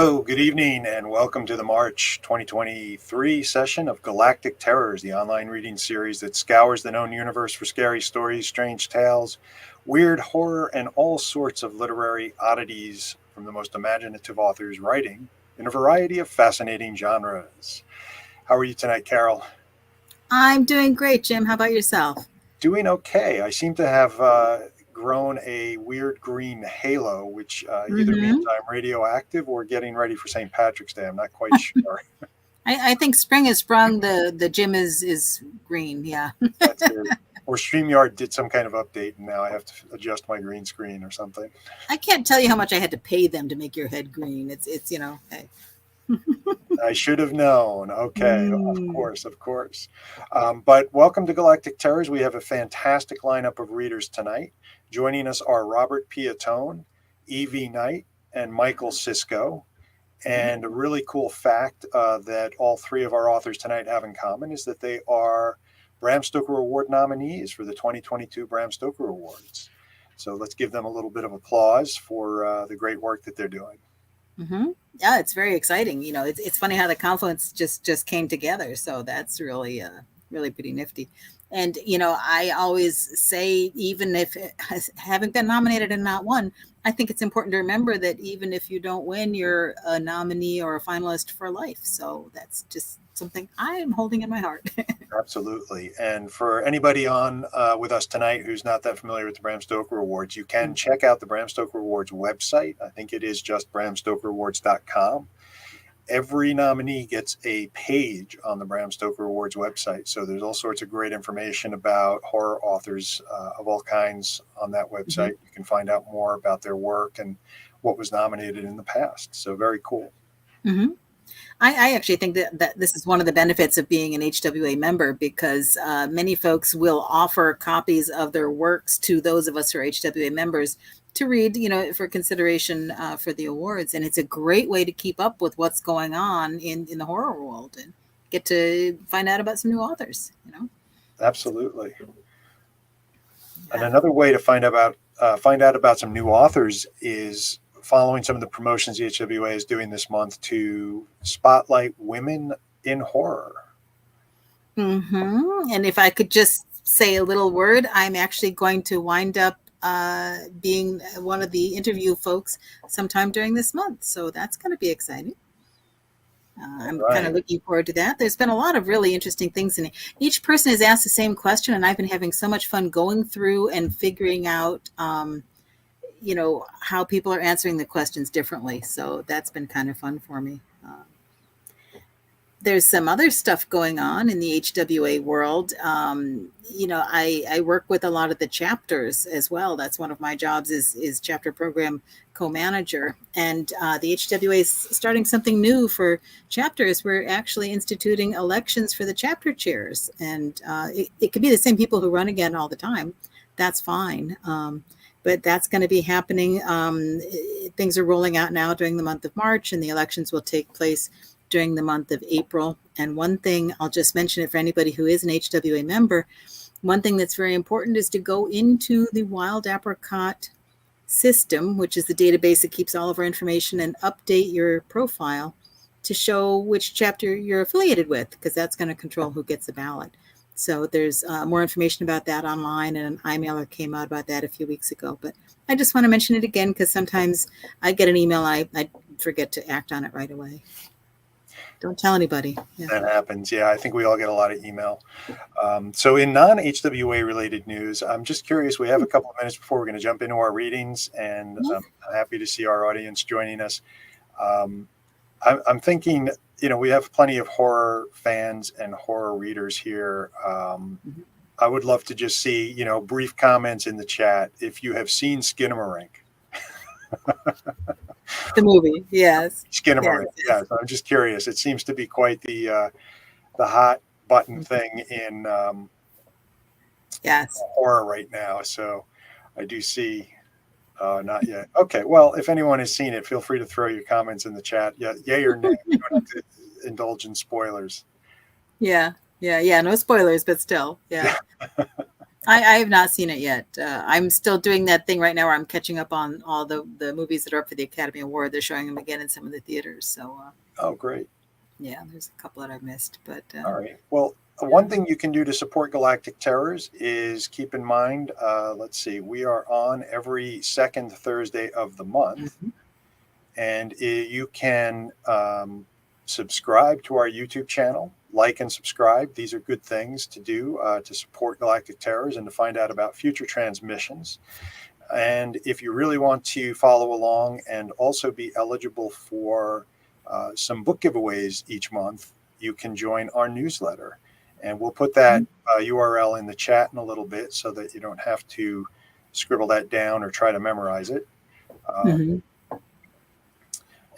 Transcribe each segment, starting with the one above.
Hello, good evening, and welcome to the March 2023 session of Galactic Terrors, the online reading series that scours the known universe for scary stories, strange tales, weird horror, and all sorts of literary oddities from the most imaginative authors writing in a variety of fascinating genres. How are you tonight, Carol? I'm doing great, Jim. How about yourself? Doing okay. I seem to have grown a weird green halo, which either means Mm-hmm. I'm radioactive or getting ready for St. Patrick's Day. I'm not quite sure. I think spring has sprung. The Jim is green. Yeah. That's it. Or StreamYard did some kind of update, and now I have to adjust my green screen or something. I can't tell you how much I had to pay them to make your head green. It's hey. I should have known. Okay, of Mm. course, of course. But welcome to Galactic Terrors. We have a fantastic lineup of readers tonight. Joining us are Robert P. OTTONE, Evie Knight, and MICHAEL CISCO. And a really cool fact that all three of our authors tonight have in common is that they are Bram Stoker Award nominees for the 2022 Bram Stoker Awards. So let's give them a little bit of applause for the great work that they're doing. Mm-hmm. Yeah, it's very exciting. It's funny how the confluence just came together. So that's really pretty nifty. And I always say, even if having been nominated and not won, I think it's important to remember that even if you don't win, you're a nominee or a finalist for life. So that's just something I am holding in my heart. Absolutely. And for anybody on with us tonight who's not that familiar with the Bram Stoker Awards, you can check out the Bram Stoker Awards website. I think it is just bramstokerawards.com. Every nominee gets a page on the Bram Stoker Awards website. So there's all sorts of great information about horror authors of all kinds on that website. You can find out more about their work and what was nominated in the past. So very cool. Mm-hmm. I actually think that this is one of the benefits of being an HWA member, because many folks will offer copies of their works to those of us who are HWA members to read, for consideration for the awards. And it's a great way to keep up with what's going on in the horror world and get to find out about some new authors, Absolutely. Yeah. And another way to find out about some new authors is following some of the promotions the HWA is doing this month to spotlight women in horror. Mm-hmm. And if I could just say a little word, I'm actually going to wind up being one of the interview folks sometime during this month. So that's going to be exciting. I'm kind of looking forward to that. There's been a lot of really interesting things in it. Each person has asked the same question, and I've been having so much fun going through and figuring out how people are answering the questions differently. So that's been kind of fun for me. There's some other stuff going on in the HWA world. I work with a lot of the chapters as well. That's one of my jobs is chapter program co-manager. And the HWA is starting something new for chapters. We're actually instituting elections for the chapter chairs. And it could be the same people who run again all the time. That's fine. But that's going to be happening. Things are rolling out now during the month of March, and the elections will take place during the month of April. And one thing, I'll just mention it for anybody who is an HWA member, one thing that's very important is to go into the Wild Apricot system, which is the database that keeps all of our information, and update your profile to show which chapter you're affiliated with, because that's going to control who gets the ballot. So there's more information about that online, and an iMailer came out about that a few weeks ago. But I just want to mention it again, because sometimes I get an email, I forget to act on it right away. Don't tell anybody. Yeah. That happens. Yeah, I think we all get a lot of email. So in non-HWA related news, I'm just curious, we have a couple of minutes before we're going to jump into our readings, and I'm happy to see our audience joining us. I'm thinking, we have plenty of horror fans and horror readers here. I would love to just see, brief comments in the chat if you have seen Skinamarink. The movie, yes. Skinamarink, yes. I'm just curious. It seems to be quite the hot button thing in horror right now. So I do see, not yet. Okay, well, if anyone has seen it, feel free to throw your comments in the chat. Yeah, yay or nay. You don't have to indulge in spoilers. Yeah. No spoilers, but still, yeah. I have not seen it yet. I'm still doing that thing right now where I'm catching up on all the movies that are up for the Academy Award. They're showing them again in some of the theaters. So, Oh, great. yeah, there's a couple that I've missed. But All right. Well, one thing you can do to support Galactic Terrors is keep in mind, let's see, we are on every second Thursday of the month. Mhm. And you can subscribe to our YouTube channel, like and subscribe. These are good things to do to support Galactic Terrors and to find out about future transmissions. And if you really want to follow along and also be eligible for some book giveaways each month, you can join our newsletter. And we'll put that URL in the chat in a little bit so that you don't have to scribble that down or try to memorize it. Mhm.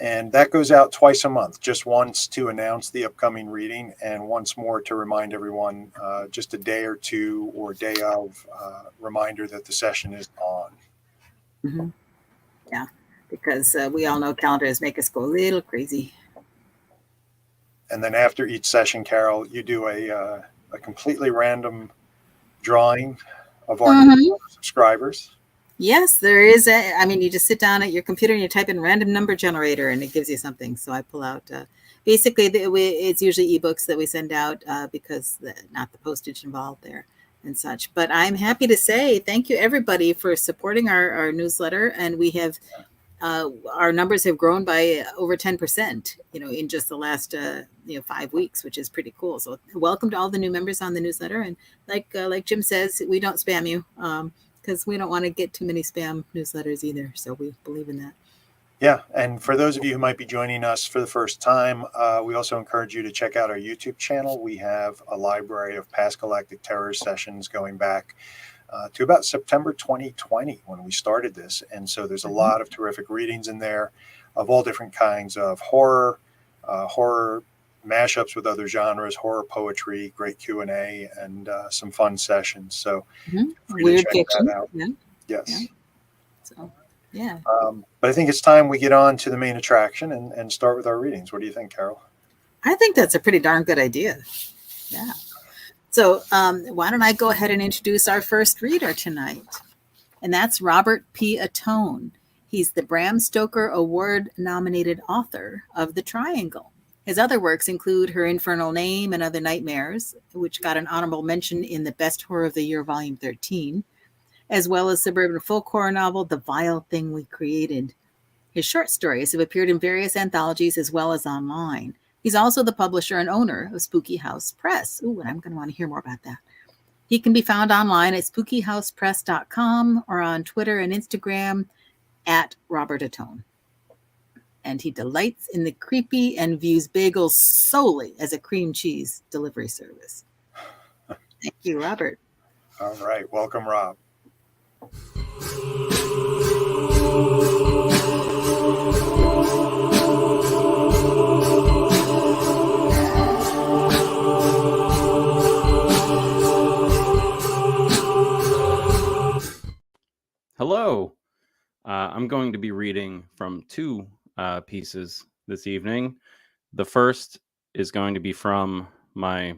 And that goes out twice a month, just once to announce the upcoming reading and once more to remind everyone just a day or two or day of reminder that the session is on. Mhm. Yeah, because we all know calendars make us go a little crazy. And then after each session, Carol, you do a completely random drawing of our Mhm. subscribers. Yes, there is. I mean, you just sit down at your computer and you type in random number generator and it gives you something. So I pull out, basically, it's usually ebooks that we send out because not the postage involved there and such. But I'm happy to say thank you, everybody, for supporting our newsletter. And we have, our numbers have grown by over 10%, in just the last, 5 weeks, which is pretty cool. So welcome to all the new members on the newsletter. And like Jim says, we don't spam you. Because we don't want to get too many spam newsletters either. So we believe in that. Yeah. And for those of you who might be joining us for the first time, we also encourage you to check out our YouTube channel. We have a library of past Galactic Terror sessions going back to about September 2020 when we started this. And so there's a lot of terrific readings in there of all different kinds of horror, horror mashups with other genres, horror poetry, great Q&A, and some fun sessions. So feel free Weird to check fiction. that out. Yeah. Yes. Yeah. So, yeah. But I think it's time we get on to the main attraction and start with our readings. What do you think, Carol? I think that's a pretty darn good idea. Yeah. So why don't I go ahead and introduce our first reader tonight? And that's Robert P. OTTONE. He's the Bram Stoker Award-nominated author of The Triangle. His other works include Her Infernal Name and Other Nightmares, which got an honorable mention in the Best Horror of the Year, Volume 13, as well as suburban folk horror novel The Vile Thing We Created. His short stories have appeared in various anthologies as well as online. He's also the publisher and owner of Spooky House Press. Ooh, and I'm going to want to hear more about that. He can be found online at spookyhousepress.com or on Twitter and Instagram at Robert OTTONE. And he delights in the creepy and views bagels solely as a cream cheese delivery service. Thank you, Robert. All right. Welcome, Rob. Hello. I'm going to be reading from two pieces this evening. The first is going to be from my,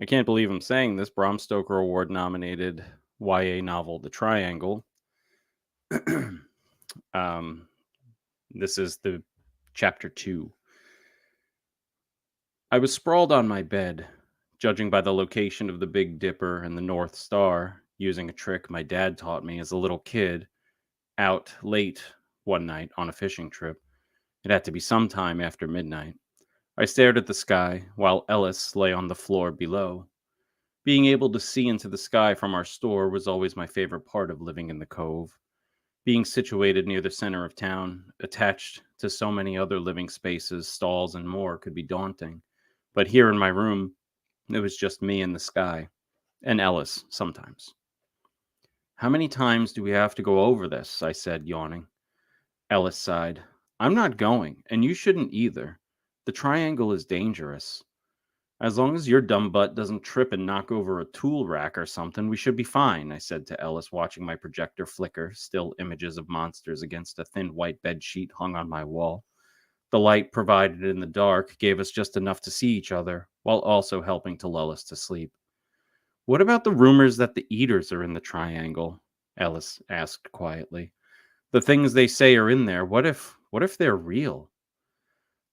I can't believe I'm saying this, Bram Stoker Award nominated YA novel, The Triangle. This is the chapter 2. I was sprawled on my bed, judging by the location of the Big Dipper and the North Star, using a trick my dad taught me as a little kid, out late one night on a fishing trip. It had to be sometime after midnight. I stared at the sky while Ellis lay on the floor below. Being able to see into the sky from our store was always my favorite part of living in the Cove. Being situated near the center of town, attached to so many other living spaces, stalls, and more could be daunting. But here in my room, it was just me and the sky, and Ellis sometimes. How many times do we have to go over this? I said, yawning. Ellis sighed. I'm not going, and you shouldn't either. The triangle is dangerous. As long as your dumb butt doesn't trip and knock over a tool rack or something, we should be fine, I said to Ellis, watching my projector flicker, still images of monsters against a thin white bed sheet hung on my wall. The light provided in the dark gave us just enough to see each other, while also helping to lull us to sleep. What about the rumors that the eaters are in the triangle? Ellis asked quietly. The things they say are in there. What if they're real?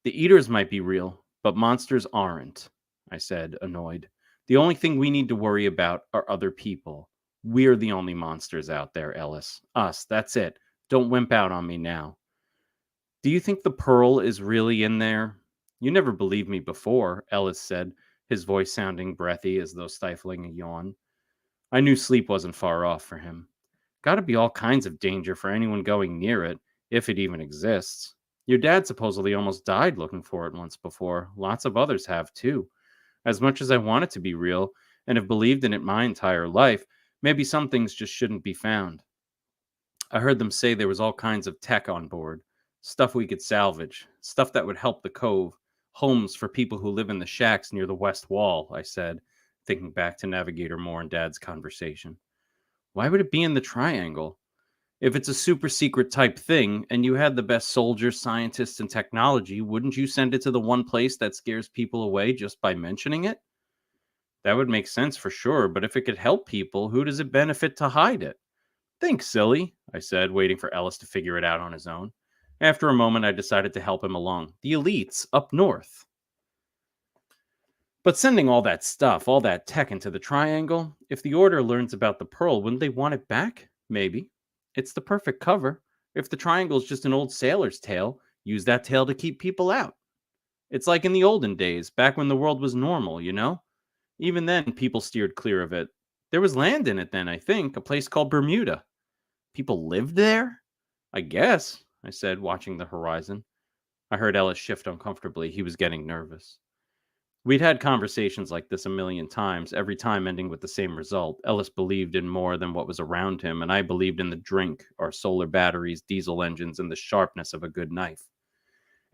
The eaters might be real, but monsters aren't, I said, annoyed. The only thing we need to worry about are other people. We're the only monsters out there, Ellis. Us, that's it. Don't wimp out on me now. Do you think the pearl is really in there? You never believed me before, Ellis said, his voice sounding breathy as though stifling a yawn. I knew sleep wasn't far off for him. Gotta be all kinds of danger for anyone going near it, if it even exists. Your dad supposedly almost died looking for it once before. Lots of others have too. As much as I want it to be real, and have believed in it my entire life, maybe some things just shouldn't be found. I heard them say there was all kinds of tech on board. Stuff we could salvage. Stuff that would help the cove. Homes for people who live in the shacks near the west wall, I said, thinking back to Navigator Moore and Dad's conversation. Why would it be in the triangle? If it's a super secret type thing and you had the best soldiers, scientists, and technology, wouldn't you send it to the one place that scares people away just by mentioning it? That would make sense for sure, but if it could help people, who does it benefit to hide it? Think, silly, I said, waiting for Ellis to figure it out on his own. After a moment, I decided to help him along. The elites up north. But sending all that stuff, all that tech into the triangle, if the Order learns about the pearl, wouldn't they want it back? Maybe. It's the perfect cover. If the triangle's just an old sailor's tale, use that tale to keep people out. It's like in the olden days, back when the world was normal, you know? Even then, people steered clear of it. There was land in it then, I think, a place called Bermuda. People lived there? I guess, I said, watching the horizon. I heard Ellis shift uncomfortably. He was getting nervous. We'd had conversations like this a million times, every time ending with the same result. Ellis believed in more than what was around him, and I believed in the drink, our solar batteries, diesel engines, and the sharpness of a good knife.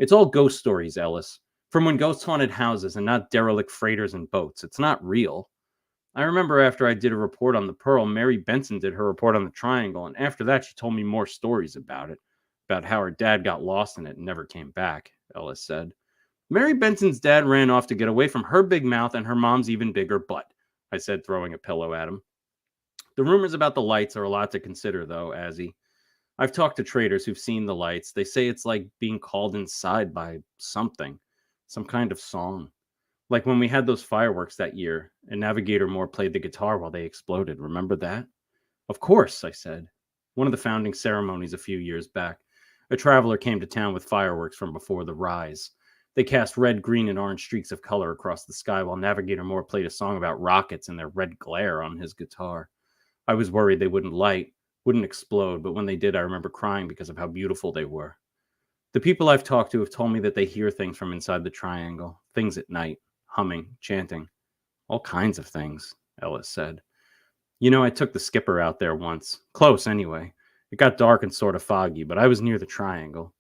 It's all ghost stories, Ellis. From when ghosts haunted houses and not derelict freighters and boats. It's not real. I remember after I did a report on the Pearl, Mary Benson did her report on the Triangle, and after that she told me more stories about how her dad got lost in it and never came back, Ellis said. Mary Benson's dad ran off to get away from her big mouth and her mom's even bigger butt, I said, throwing a pillow at him. The rumors about the lights are a lot to consider, though, Azzy. I've talked to traders who've seen the lights. They say it's like being called inside by something, some kind of song. Like when we had those fireworks that year, and Navigator Moore played the guitar while they exploded. Remember that? Of course, I said. One of the founding ceremonies a few years back. A traveler came to town with fireworks from before the rise. They cast red, green, and orange streaks of color across the sky while Navigator Moore played a song about rockets and their red glare on his guitar. I was worried they wouldn't explode, but when they did, I remember crying because of how beautiful they were. The people I've talked to have told me that they hear things from inside the triangle, things at night, humming, chanting, all kinds of things, Ellis said. You know, I took the skipper out there once, close anyway. It got dark and sort of foggy, but I was near the triangle.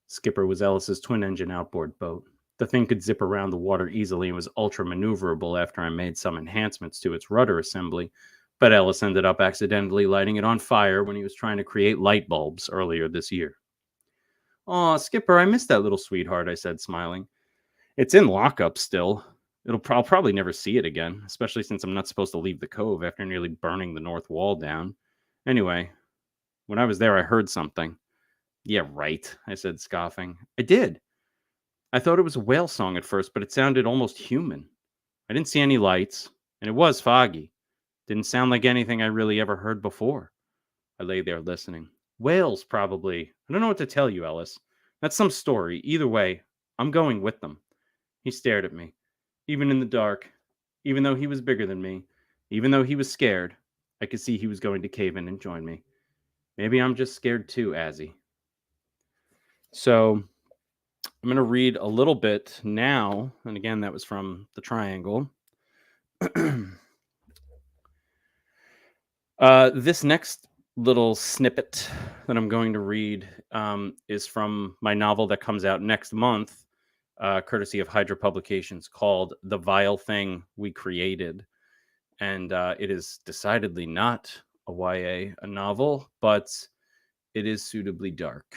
Skipper was Ellis's twin-engine outboard boat. The thing could zip around the water easily and was ultra-maneuverable after I made some enhancements to its rudder assembly, but Ellis ended up accidentally lighting it on fire when he was trying to create light bulbs earlier this year. Aw, Skipper, I missed that little sweetheart, I said, smiling. It's in lockup still. I'll probably never see it again, especially since I'm not supposed to leave the cove after nearly burning the north wall down. Anyway, when I was there, I heard something. Yeah, right, I said, scoffing. I did. I thought it was a whale song at first, but it sounded almost human. I didn't see any lights, and it was foggy. Didn't sound like anything I really ever heard before. I lay there listening. Whales, probably. I don't know what to tell you, Ellis. That's some story. Either way, I'm going with them. He stared at me. Even in the dark, even though he was bigger than me, even though he was scared, I could see he was going to cave in and join me. Maybe I'm just scared too, Azzy. So I'm going to read a little bit now. And again, that was from The Triangle. This next little snippet that I'm going to read is from my novel that comes out next month, courtesy of Hydra Publications, called The Vile Thing We Created. And it is decidedly not a YA, a novel, but it is suitably dark.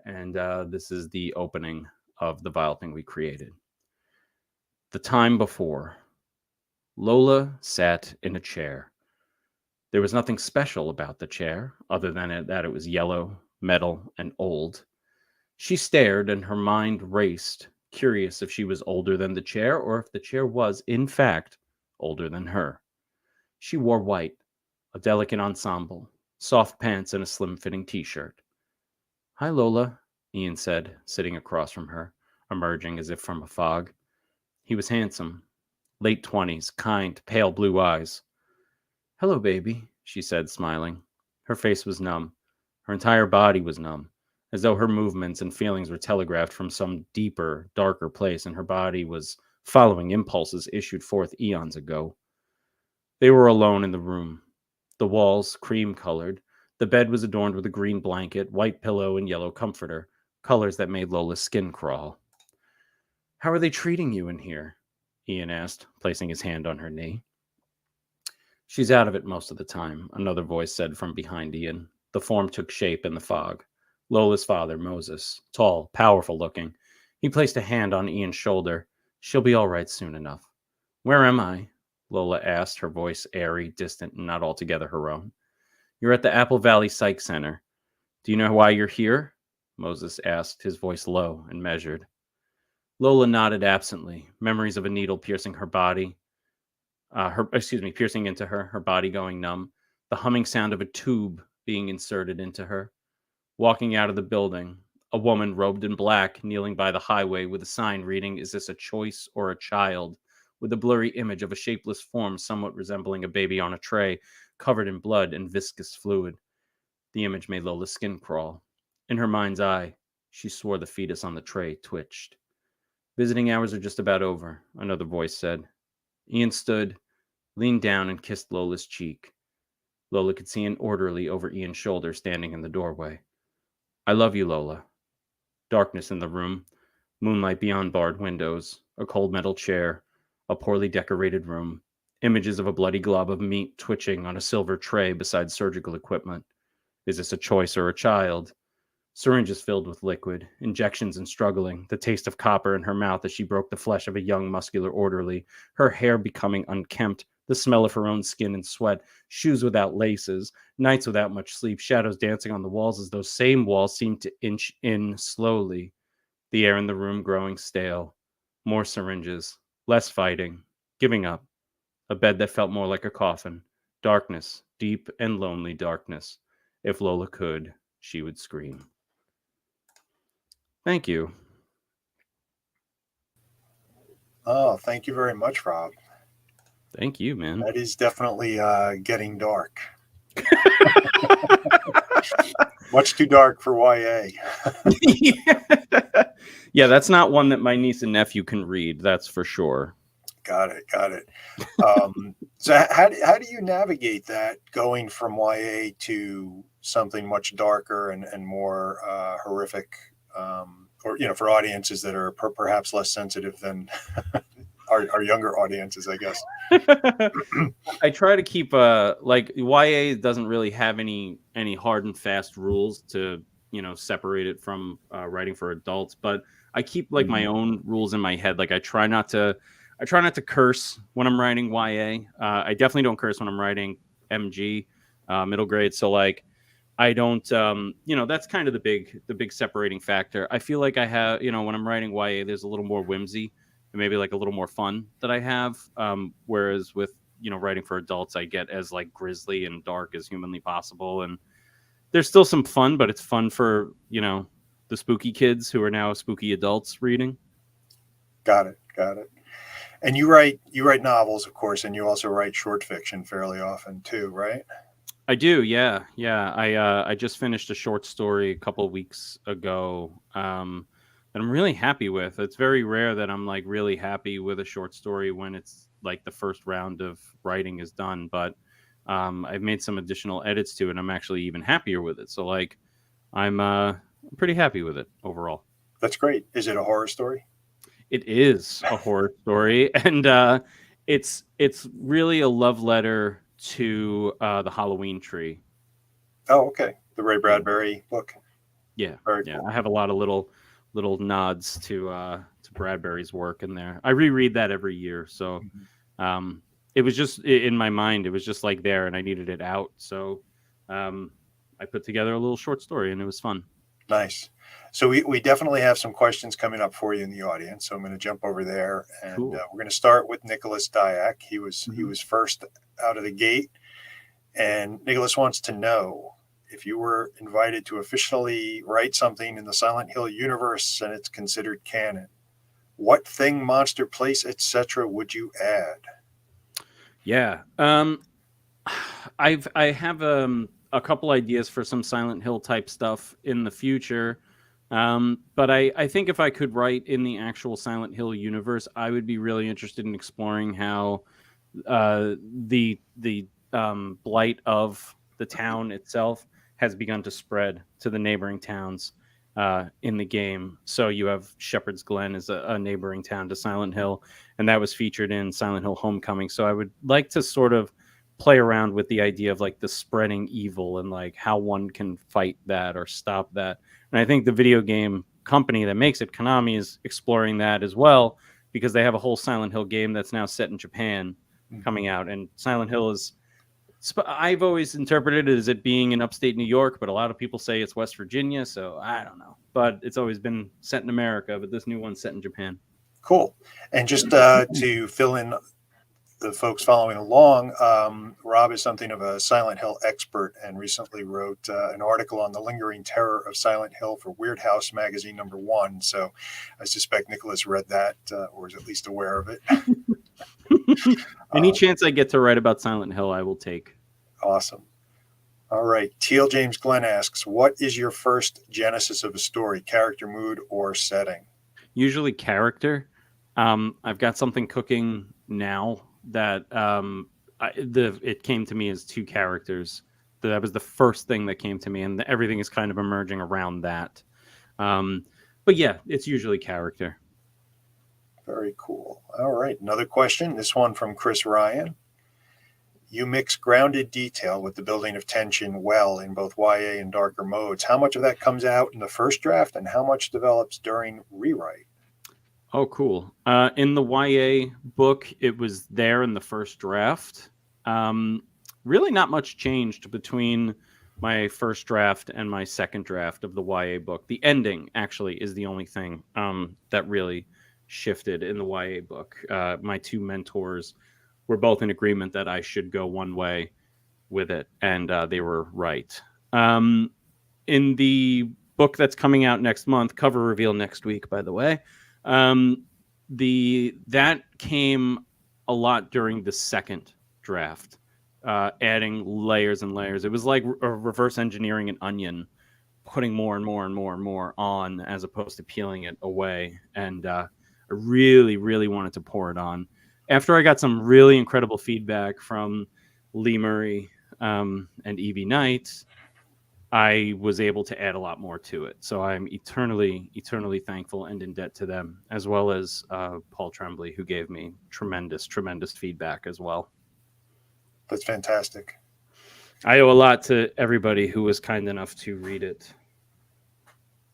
And this is the opening of The Vile Thing We Created. The time before. Lola sat in a chair. There was nothing special about the chair, other than that it was yellow, metal, and old. She stared, and her mind raced, curious if she was older than the chair, or if the chair was, in fact, older than her. She wore white, a delicate ensemble, soft pants, and a slim-fitting t-shirt. "Hi, Lola," Ian said, sitting across from her, emerging as if from a fog. He was handsome, late 20s, kind, pale blue eyes. "Hello, baby," she said, smiling. Her face was numb. Her entire body was numb, as though her movements and feelings were telegraphed from some deeper, darker place, and her body was following impulses issued forth eons ago. They were alone in the room. The walls, cream-colored. The bed was adorned with a green blanket, white pillow, and yellow comforter, colors that made Lola's skin crawl. "How are they treating you in here?" Ian asked, placing his hand on her knee. "She's out of it most of the time," another voice said from behind Ian. The form took shape in the fog. Lola's father, Moses, tall, powerful looking. He placed a hand on Ian's shoulder. "She'll be all right soon enough." "Where am I?" Lola asked, her voice airy, distant, and not altogether her own. "You're at the Apple Valley Psych Center." "Do you know why you're here?" Moses asked, his voice low and measured. Lola nodded absently, memories of a needle piercing her body, piercing into her body going numb, the humming sound of a tube being inserted into her. Walking out of the building, a woman robed in black kneeling by the highway with a sign reading, "Is this a choice or a child?" with a blurry image of a shapeless form somewhat resembling a baby on a tray, covered in blood and viscous fluid. The image made Lola's skin crawl. In her mind's eye, she swore the fetus on the tray twitched. "Visiting hours are just about over," another voice said. Ian stood, leaned down, and kissed Lola's cheek. Lola could see an orderly over Ian's shoulder standing in the doorway. "I love you, Lola." Darkness in the room, moonlight beyond barred windows, a cold metal chair, a poorly decorated room, images of a bloody glob of meat twitching on a silver tray beside surgical equipment. Is this a choice or a child? Syringes filled with liquid, injections and struggling, the taste of copper in her mouth as she broke the flesh of a young muscular orderly, her hair becoming unkempt, the smell of her own skin and sweat, shoes without laces, nights without much sleep, shadows dancing on the walls as those same walls seemed to inch in slowly, the air in the room growing stale, more syringes, less fighting, giving up, a bed that felt more like a coffin, darkness, deep and lonely darkness. If Lola could, she would scream. Thank you. Oh, thank you very much, Rob. Thank you, man. That is definitely getting dark. Much too dark for YA. Yeah, that's not one that my niece and nephew can read. That's for sure. Got it. So how do you navigate that, going from YA to something much darker and more horrific, or for audiences that are perhaps less sensitive than our younger audiences, I guess? I try to keep like YA doesn't really have any hard and fast rules to separate it from writing for adults, but I keep like my own rules in my head. Like I try not to curse when I'm writing YA. I definitely don't curse when I'm writing MG, middle grade. So like I don't that's kind of the big separating factor. I feel like I have, when I'm writing YA, there's a little more whimsy and maybe like a little more fun that I have. Whereas with, writing for adults, I get as like grisly and dark as humanly possible. And there's still some fun, but it's fun for, the spooky kids who are now spooky adults reading. Got it. And you write novels, of course, and you also write short fiction fairly often too, right? I do, yeah. I just finished a short story a couple of weeks ago that I'm really happy with. It's very rare that I'm like really happy with a short story when it's like the first round of writing is done, but I've made some additional edits to it and I'm actually even happier with it. So like I'm pretty happy with it overall. That's great. Is it a horror story? It is a horror story, and it's really a love letter to the Halloween Tree. Oh, okay. The Ray Bradbury book. Yeah, very cool. I have a lot of little to Bradbury's work in there. I reread that every year, so it was just in my mind. It was just like there, and I needed it out. So I put together a little short story, and it was fun. Nice. So we definitely have some questions coming up for you in the audience. So I'm going to jump over there, and Cool. we're going to start with Nicholas Dyack. He was first out of the gate, and Nicholas wants to know, if you were invited to officially write something in the Silent Hill universe and it's considered canon, what thing, monster, place, etc. would you add? Yeah. I have a couple ideas for some Silent Hill type stuff in the future. But I think if I could write in the actual Silent Hill universe, I would be really interested in exploring how the blight of the town itself has begun to spread to the neighboring towns in the game. So you have Shepherd's Glen as a neighboring town to Silent Hill, and that was featured in Silent Hill Homecoming. So I would like to sort of play around with the idea of like the spreading evil and like how one can fight that or stop that. And I think the video game company that makes it, Konami, is exploring that as well, because they have a whole Silent Hill game that's now set in Japan coming out. And Silent Hill is, I've always interpreted it as it being in upstate New York, but a lot of people say it's West Virginia, so I don't know. But it's always been set in America, but this new one's set in Japan. Cool. And just to fill in the folks following along, Rob is something of a Silent Hill expert and recently wrote an article on the lingering terror of Silent Hill for Weird House magazine #1. So I suspect Nicholas read that or is at least aware of it. Any chance I get to write about Silent Hill, I will take. Awesome. All right. Teal James Glenn asks, what is your first genesis of a story, character, mood, or setting? Usually character. I've got something cooking now that it came to me as 2 characters. That was the first thing that came to me, and everything is kind of emerging around that. But yeah, it's usually character. Very cool. All right. Another question. This one from Chris Ryan. You mix grounded detail with the building of tension well in both YA and darker modes. How much of that comes out in the first draft and how much develops during rewrite? Oh, cool. In the YA book, it was there in the first draft. Really not much changed between my first draft and my second draft of the YA book. The ending, actually, is the only thing that really shifted in the YA book. My 2 mentors were both in agreement that I should go one way with it, and they were right. In the book that's coming out next month, cover reveal next week, by the way, that came a lot during the second draft, adding layers and layers. It was like reverse engineering an onion, putting more and more and more and more on as opposed to peeling it away. And I really, really wanted to pour it on. After I got some really incredible feedback from Lee Murray and Evie Knight, I was able to add a lot more to it. So I'm eternally, eternally thankful and in debt to them, as well as Paul Tremblay, who gave me tremendous, tremendous feedback as well. That's fantastic. I owe a lot to everybody who was kind enough to read it.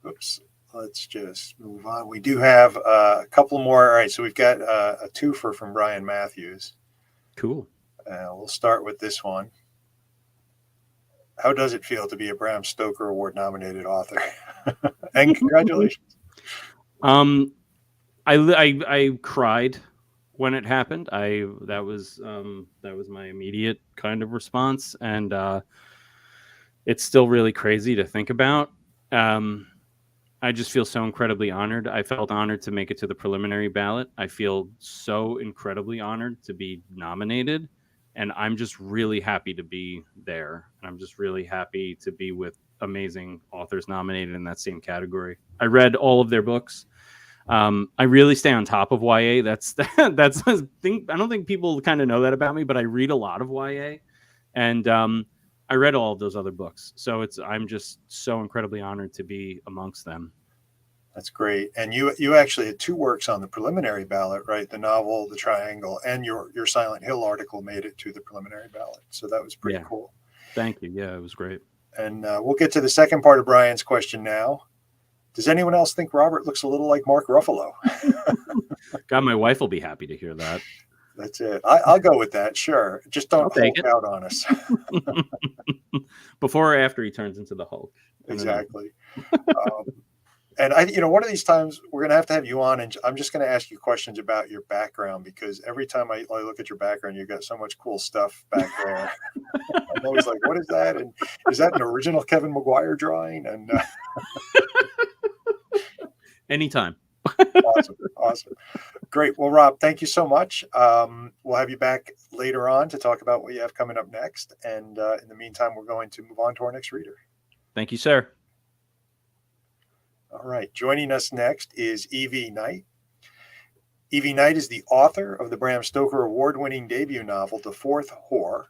Oops. Let's just move on. We do have a couple more. All right. So we've got a twofer from Brian Matthews. Cool. We'll start with this one. How does it feel to be a Bram Stoker Award nominated author? And congratulations. I cried when it happened. That was my immediate kind of response, and it's still really crazy to think about. I just feel so incredibly honored. I felt honored to make it to the preliminary ballot. I feel so incredibly honored to be nominated. And I'm just really happy to be there. And I'm just really happy to be with amazing authors nominated in that same category. I read all of their books. I really stay on top of YA. That's a thing. I don't think people kind of know that about me, but I read a lot of YA. And I read all of those other books. So I'm just so incredibly honored to be amongst them. That's great. And you actually had 2 works on the preliminary ballot, right? The novel, The Triangle, and your Silent Hill article made it to the preliminary ballot. So that was pretty cool. Thank you. Yeah, it was great. And we'll get to the second part of Brian's question now. Does anyone else think Robert looks a little like Mark Ruffalo? God, my wife will be happy to hear that. That's it. I'll go with that. Sure. Just don't take Hulk it. out on us. Before or after he turns into the Hulk. Exactly. And one of these times we're going to have you on, and I'm just going to ask you questions about your background, because every time I look at your background, you've got so much cool stuff back there. I'm always like, what is that? And is that an original Kevin Maguire drawing? And anytime. Awesome. Great. Well, Rob, thank you so much. We'll have you back later on to talk about what you have coming up next. And in the meantime, we're going to move on to our next reader. Thank you, sir. All right. Joining us next is Evie Knight. Evie Knight is the author of the Bram Stoker award-winning debut novel, The Fourth Whore.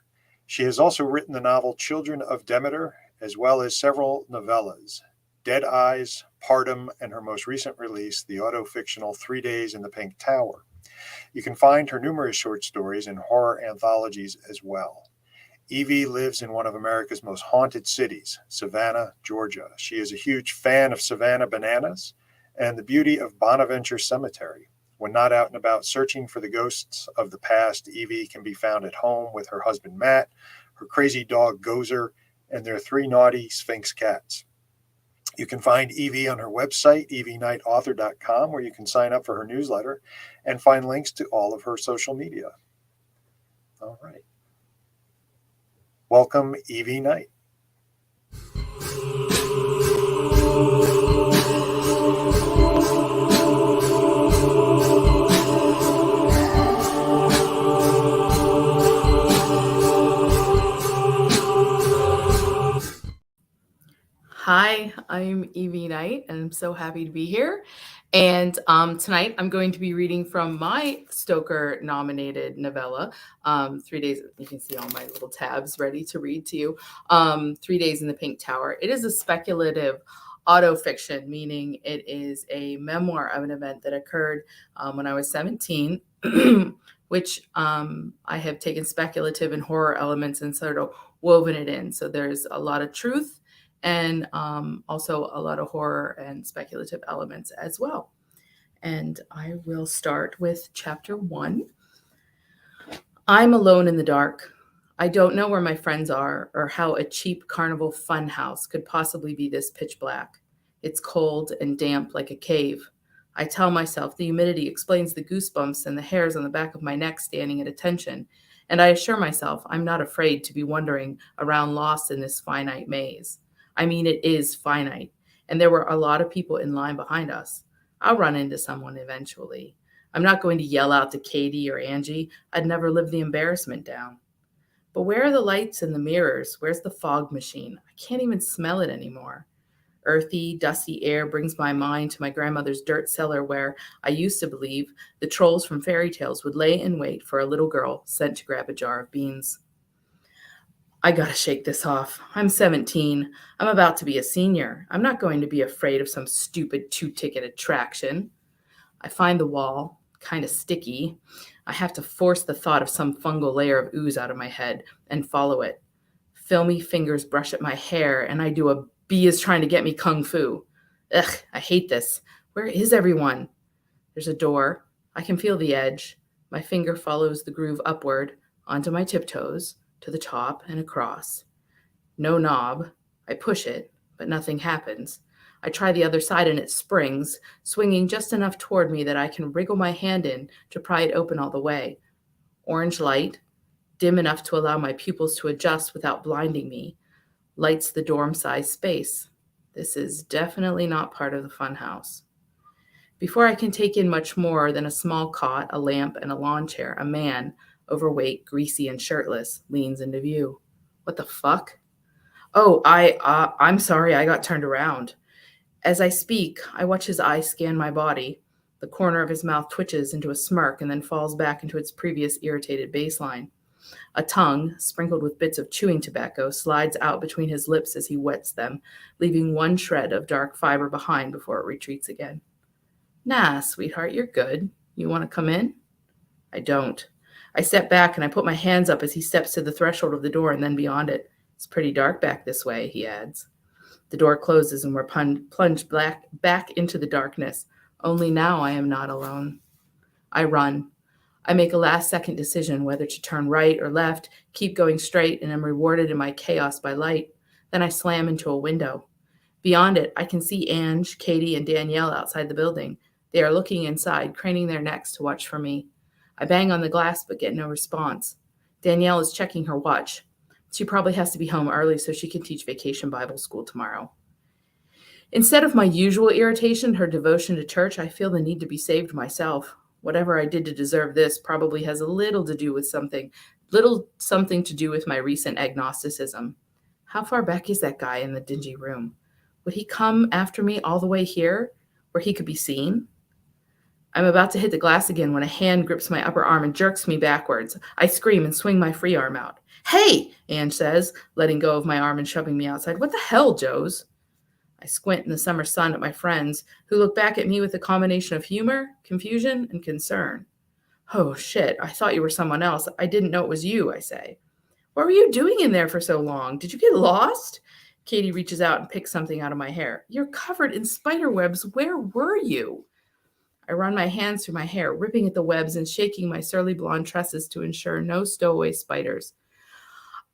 She has also written the novel Children of Demeter, as well as several novellas, Dead Eyes, Partum, and her most recent release, the auto-fictional 3 Days in the Pink Tower. You can find her numerous short stories in horror anthologies as well. Evie lives in one of America's most haunted cities, Savannah, Georgia. She is a huge fan of Savannah bananas and the beauty of Bonaventure Cemetery. When not out and about searching for the ghosts of the past, Evie can be found at home with her husband Matt, her crazy dog Gozer, and their 3 naughty Sphinx cats. You can find Evie on her website, evieknightauthor.com, where you can sign up for her newsletter and find links to all of her social media. All right. Welcome, Evie Knight. Hi, I'm Evie Knight, and I'm so happy to be here. And tonight I'm going to be reading from my Stoker-nominated novella, 3 Days. You can see all my little tabs ready to read to you. 3 Days in the Pink Tower. It is a speculative autofiction, meaning it is a memoir of an event that occurred when I was 17, which I have taken speculative and horror elements and sort of woven it in. So there's a lot of truth and also a lot of horror and speculative elements as well. And I will start with chapter 1. I'm alone in the dark. I don't know where my friends are or how a cheap carnival fun house could possibly be this pitch black. It's cold and damp like a cave. I tell myself the humidity explains the goosebumps and the hairs on the back of my neck standing at attention, and I assure myself I'm not afraid to be wandering around lost in this finite maze. I mean, it is finite, and there were a lot of people in line behind us. I'll run into someone eventually. I'm not going to yell out to Katie or Angie. I'd never live the embarrassment down. But where are the lights and the mirrors? Where's the fog machine? I can't even smell it anymore. Earthy, dusty air brings my mind to my grandmother's dirt cellar where I used to believe the trolls from fairy tales would lay in wait for a little girl sent to grab a jar of beans. I gotta shake this off. I'm 17. I'm about to be a senior. I'm not going to be afraid of some stupid 2-ticket attraction. I find the wall kind of sticky. I have to force the thought of some fungal layer of ooze out of my head and follow it. Filmy fingers brush at my hair, and I do a bee is trying to get me kung fu. Ugh, I hate this. Where is everyone? There's a door. I can feel the edge. My finger follows the groove upward, onto my tiptoes, to the top and across. No knob. I push it, but nothing happens. I try the other side and it springs, swinging just enough toward me that I can wriggle my hand in to pry it open all the way. Orange light, dim enough to allow my pupils to adjust without blinding me, lights the dorm-sized space. This is definitely not part of the fun house. Before I can take in much more than a small cot, a lamp, and a lawn chair, a man, overweight, greasy, and shirtless, leans into view. What the fuck? Oh, I'm sorry, I got turned around. As I speak, I watch his eyes scan my body. The corner of his mouth twitches into a smirk and then falls back into its previous irritated baseline. A tongue, sprinkled with bits of chewing tobacco, slides out between his lips as he wets them, leaving one shred of dark fiber behind before it retreats again. Nah, sweetheart, you're good. You want to come in? I don't. I step back and I put my hands up as he steps to the threshold of the door and then beyond it. It's pretty dark back this way, he adds. The door closes and we're plunged back into the darkness. Only now I am not alone. I run. I make a last-second decision whether to turn right or left, keep going straight, and am rewarded in my chaos by light. Then I slam into a window. Beyond it, I can see Ange, Katie, and Danielle outside the building. They are looking inside, craning their necks to watch for me. I bang on the glass but get no response. Danielle is checking her watch. She probably has to be home early so she can teach vacation Bible school tomorrow. Instead of my usual irritation, her devotion to church, I feel the need to be saved myself. Whatever I did to deserve this probably has little to do with something to do with my recent agnosticism. How far back is that guy in the dingy room? Would he come after me all the way here, where he could be seen? I'm about to hit the glass again when a hand grips my upper arm and jerks me backwards. I scream and swing my free arm out. "Hey," Ange says, letting go of my arm and shoving me outside. "What the hell, Joes?" I squint in the summer sun at my friends, who look back at me with a combination of humor, confusion, and concern. "Oh, shit, I thought you were someone else. I didn't know it was you," I say. "What were you doing in there for so long? Did you get lost?" Katie reaches out and picks something out of my hair. "You're covered in spider webs. Where were you?" I run my hands through my hair, ripping at the webs and shaking my surly blonde tresses to ensure no stowaway spiders.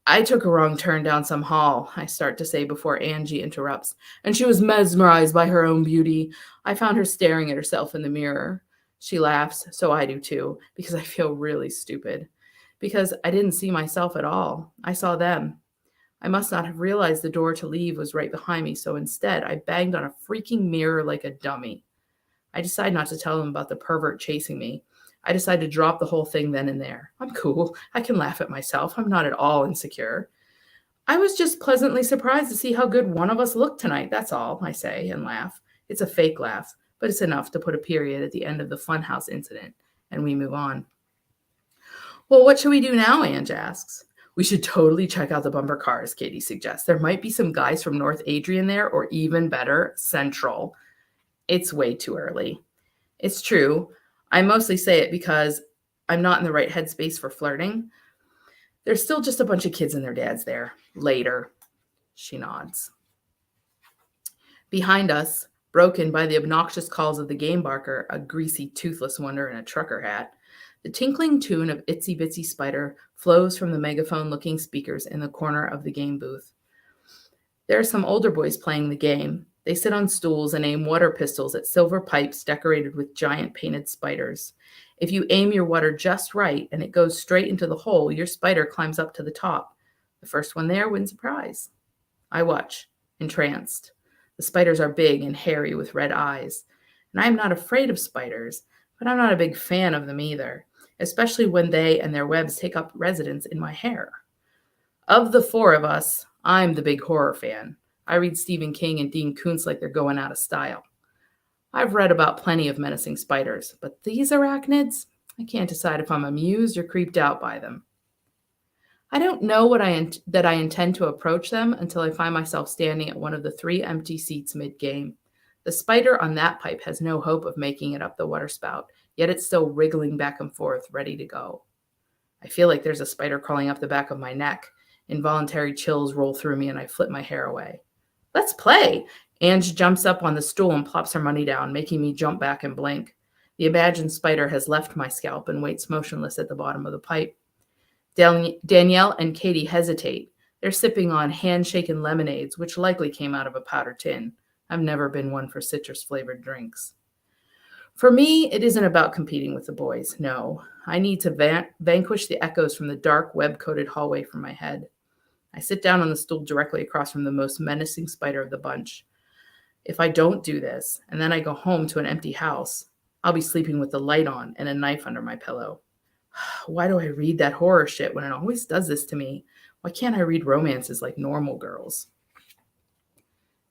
"I took a wrong turn down some hall," I start to say before Angie interrupts, "and she was mesmerized by her own beauty. I found her staring at herself in the mirror." She laughs, so I do too, because I feel really stupid. Because I didn't see myself at all. I saw them. I must not have realized the door to leave was right behind me, so instead I banged on a freaking mirror like a dummy. I decide not to tell them about the pervert chasing me. I decide to drop the whole thing then and there. I'm cool. I can laugh at myself. I'm not at all insecure. "I was just pleasantly surprised to see how good one of us looked tonight, that's all," I say and laugh. It's a fake laugh, but it's enough to put a period at the end of the funhouse incident, and we move on. "Well, what should we do now?" Ange asks. "We should totally check out the bumper cars," Katie suggests. "There might be some guys from North Adrian there, or even better, Central." It's way too early. It's true. I mostly say it because I'm not in the right headspace for flirting. There's still just a bunch of kids and their dads there. Later. She nods. Behind us, broken by the obnoxious calls of the game barker, a greasy, toothless wonder in a trucker hat, the tinkling tune of Itsy Bitsy Spider flows from the megaphone-looking speakers in the corner of the game booth. There are some older boys playing the game. They sit on stools and aim water pistols at silver pipes decorated with giant painted spiders. If you aim your water just right and it goes straight into the hole, your spider climbs up to the top. The first one there wins a prize. I watch, entranced. The spiders are big and hairy with red eyes. And I am not afraid of spiders, but I'm not a big fan of them either, especially when they and their webs take up residence in my hair. Of the four of us, I'm the big horror fan. I read Stephen King and Dean Koontz like they're going out of style. I've read about plenty of menacing spiders, but these arachnids, I can't decide if I'm amused or creeped out by them. I don't know that I intend to approach them until I find myself standing at one of the 3 empty seats mid-game. The spider on that pipe has no hope of making it up the waterspout, yet it's still wriggling back and forth, ready to go. I feel like there's a spider crawling up the back of my neck. Involuntary chills roll through me and I flip my hair away. "Let's play." Ange jumps up on the stool and plops her money down, making me jump back and blink. The imagined spider has left my scalp and waits motionless at the bottom of the pipe. Danielle and Katie hesitate. They're sipping on hand-shaken lemonades, which likely came out of a powder tin. I've never been one for citrus-flavored drinks. For me, it isn't about competing with the boys. No, I need to vanquish the echoes from the dark, web-coated hallway from my head. I sit down on the stool directly across from the most menacing spider of the bunch. If I don't do this, and then I go home to an empty house, I'll be sleeping with the light on and a knife under my pillow. Why do I read that horror shit when it always does this to me? Why can't I read romances like normal girls?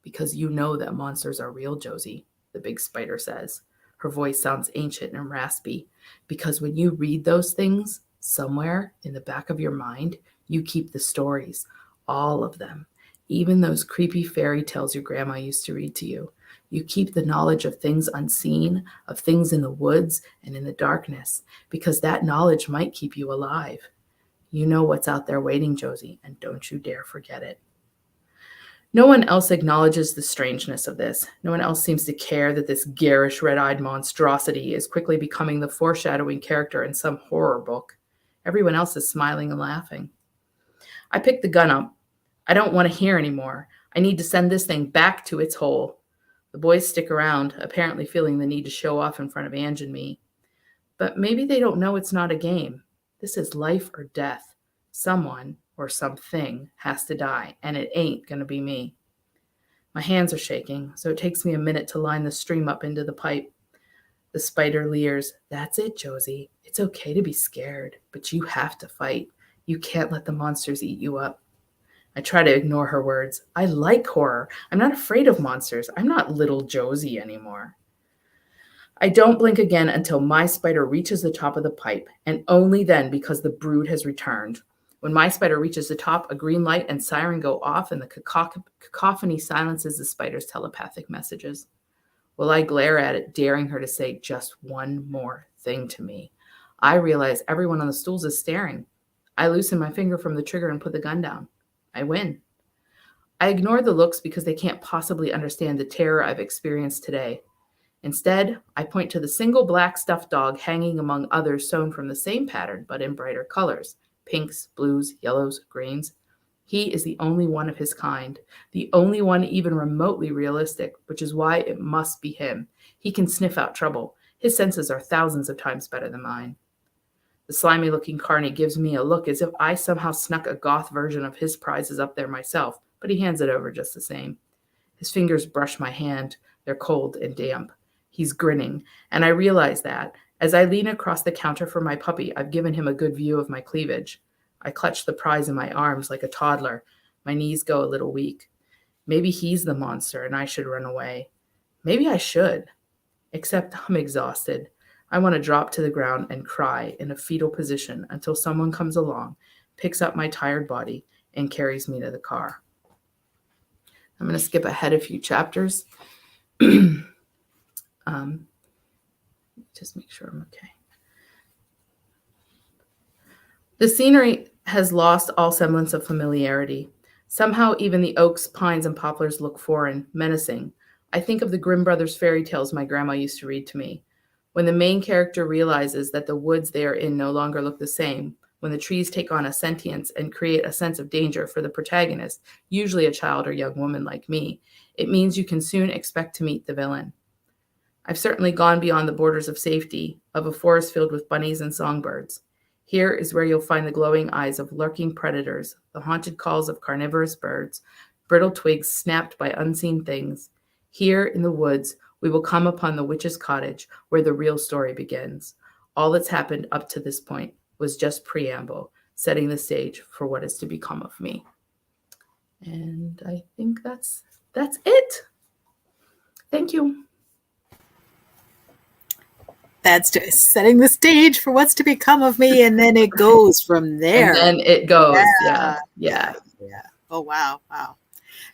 "Because you know that monsters are real, Josie," the big spider says. Her voice sounds ancient and raspy. "Because when you read those things, somewhere in the back of your mind, you keep the stories, all of them, even those creepy fairy tales your grandma used to read to you. You keep the knowledge of things unseen, of things in the woods and in the darkness, because that knowledge might keep you alive. You know what's out there waiting, Josie, and don't you dare forget it." No one else acknowledges the strangeness of this. No one else seems to care that this garish red-eyed monstrosity is quickly becoming the foreshadowing character in some horror book. Everyone else is smiling and laughing. I pick the gun up. I don't want to hear anymore. I need to send this thing back to its hole. The boys stick around, apparently feeling the need to show off in front of Ange and me. But maybe they don't know it's not a game. This is life or death. Someone or something has to die, and it ain't going to be me. My hands are shaking, so it takes me a minute to line the stream up into the pipe. The spider leers, "That's it, Josie. It's okay to be scared, but you have to fight. You can't let the monsters eat you up." I try to ignore her words. I like horror. I'm not afraid of monsters. I'm not little Josie anymore. I don't blink again until my spider reaches the top of the pipe, and only then because the brood has returned. When my spider reaches the top, a green light and siren go off, and the cacophony silences the spider's telepathic messages. Well, I glare at it, daring her to say just one more thing to me. I realize everyone on the stools is staring. I loosen my finger from the trigger and put the gun down. I win. I ignore the looks because they can't possibly understand the terror I've experienced today. Instead, I point to the single black stuffed dog hanging among others sewn from the same pattern, but in brighter colors: pinks, blues, yellows, greens. He is the only one of his kind, the only one even remotely realistic, which is why it must be him. He can sniff out trouble. His senses are thousands of times better than mine. The slimy-looking carny gives me a look as if I somehow snuck a goth version of his prizes up there myself, but he hands it over just the same. His fingers brush my hand. They're cold and damp. He's grinning, and I realize that. As I lean across the counter for my puppy, I've given him a good view of my cleavage. I clutch the prize in my arms like a toddler. My knees go a little weak. Maybe he's the monster and I should run away. Maybe I should. Except I'm exhausted. I want to drop to the ground and cry in a fetal position until someone comes along, picks up my tired body, and carries me to the car. I'm going to skip ahead a few chapters. Just make sure I'm okay. The scenery has lost all semblance of familiarity. Somehow even the oaks, pines, and poplars look foreign, menacing. I think of the Grimm brothers' fairy tales my grandma used to read to me. When the main character realizes that the woods they are in no longer look the same, when the trees take on a sentience and create a sense of danger for the protagonist, usually a child or young woman like me, it means you can soon expect to meet the villain. I've certainly gone beyond the borders of safety, of a forest filled with bunnies and songbirds. Here is where you'll find the glowing eyes of lurking predators, the haunted calls of carnivorous birds, brittle twigs snapped by unseen things. Here in the woods, we will come upon the witch's cottage, where the real story begins. All that's happened up to this point was just preamble, setting the stage for what is to become of me. And I think that's it. Thank you. That's just setting the stage for what's to become of me, and then it goes from there. And then it goes. Yeah. Oh, wow.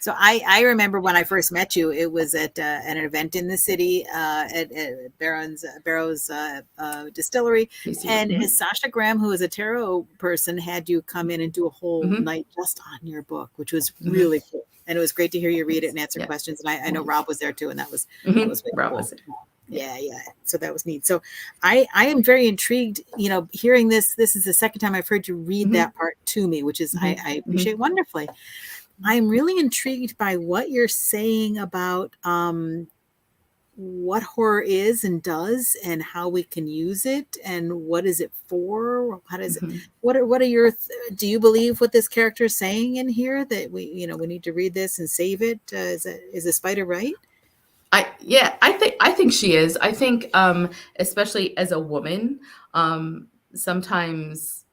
So I remember when I first met you, it was at an event in the city at Barrow's distillery. And Sasha Graham, who is a tarot person, had you come in and do a whole night just on your book, which was really cool. And it was great to hear you read it and answer questions. And I know Rob was there too, and that was really Rob cool. was there. Yeah. So that was neat. So I am very intrigued, hearing this. This is the second time I've heard you read that part to me, which is I appreciate wonderfully. I'm really intrigued by what you're saying about what horror is and does, and how we can use it, and what is it for? How does it? What are your? Do you believe what this character is saying in here, that we need to read this and save it? Is the spider right? I think she is. I think especially as a woman, sometimes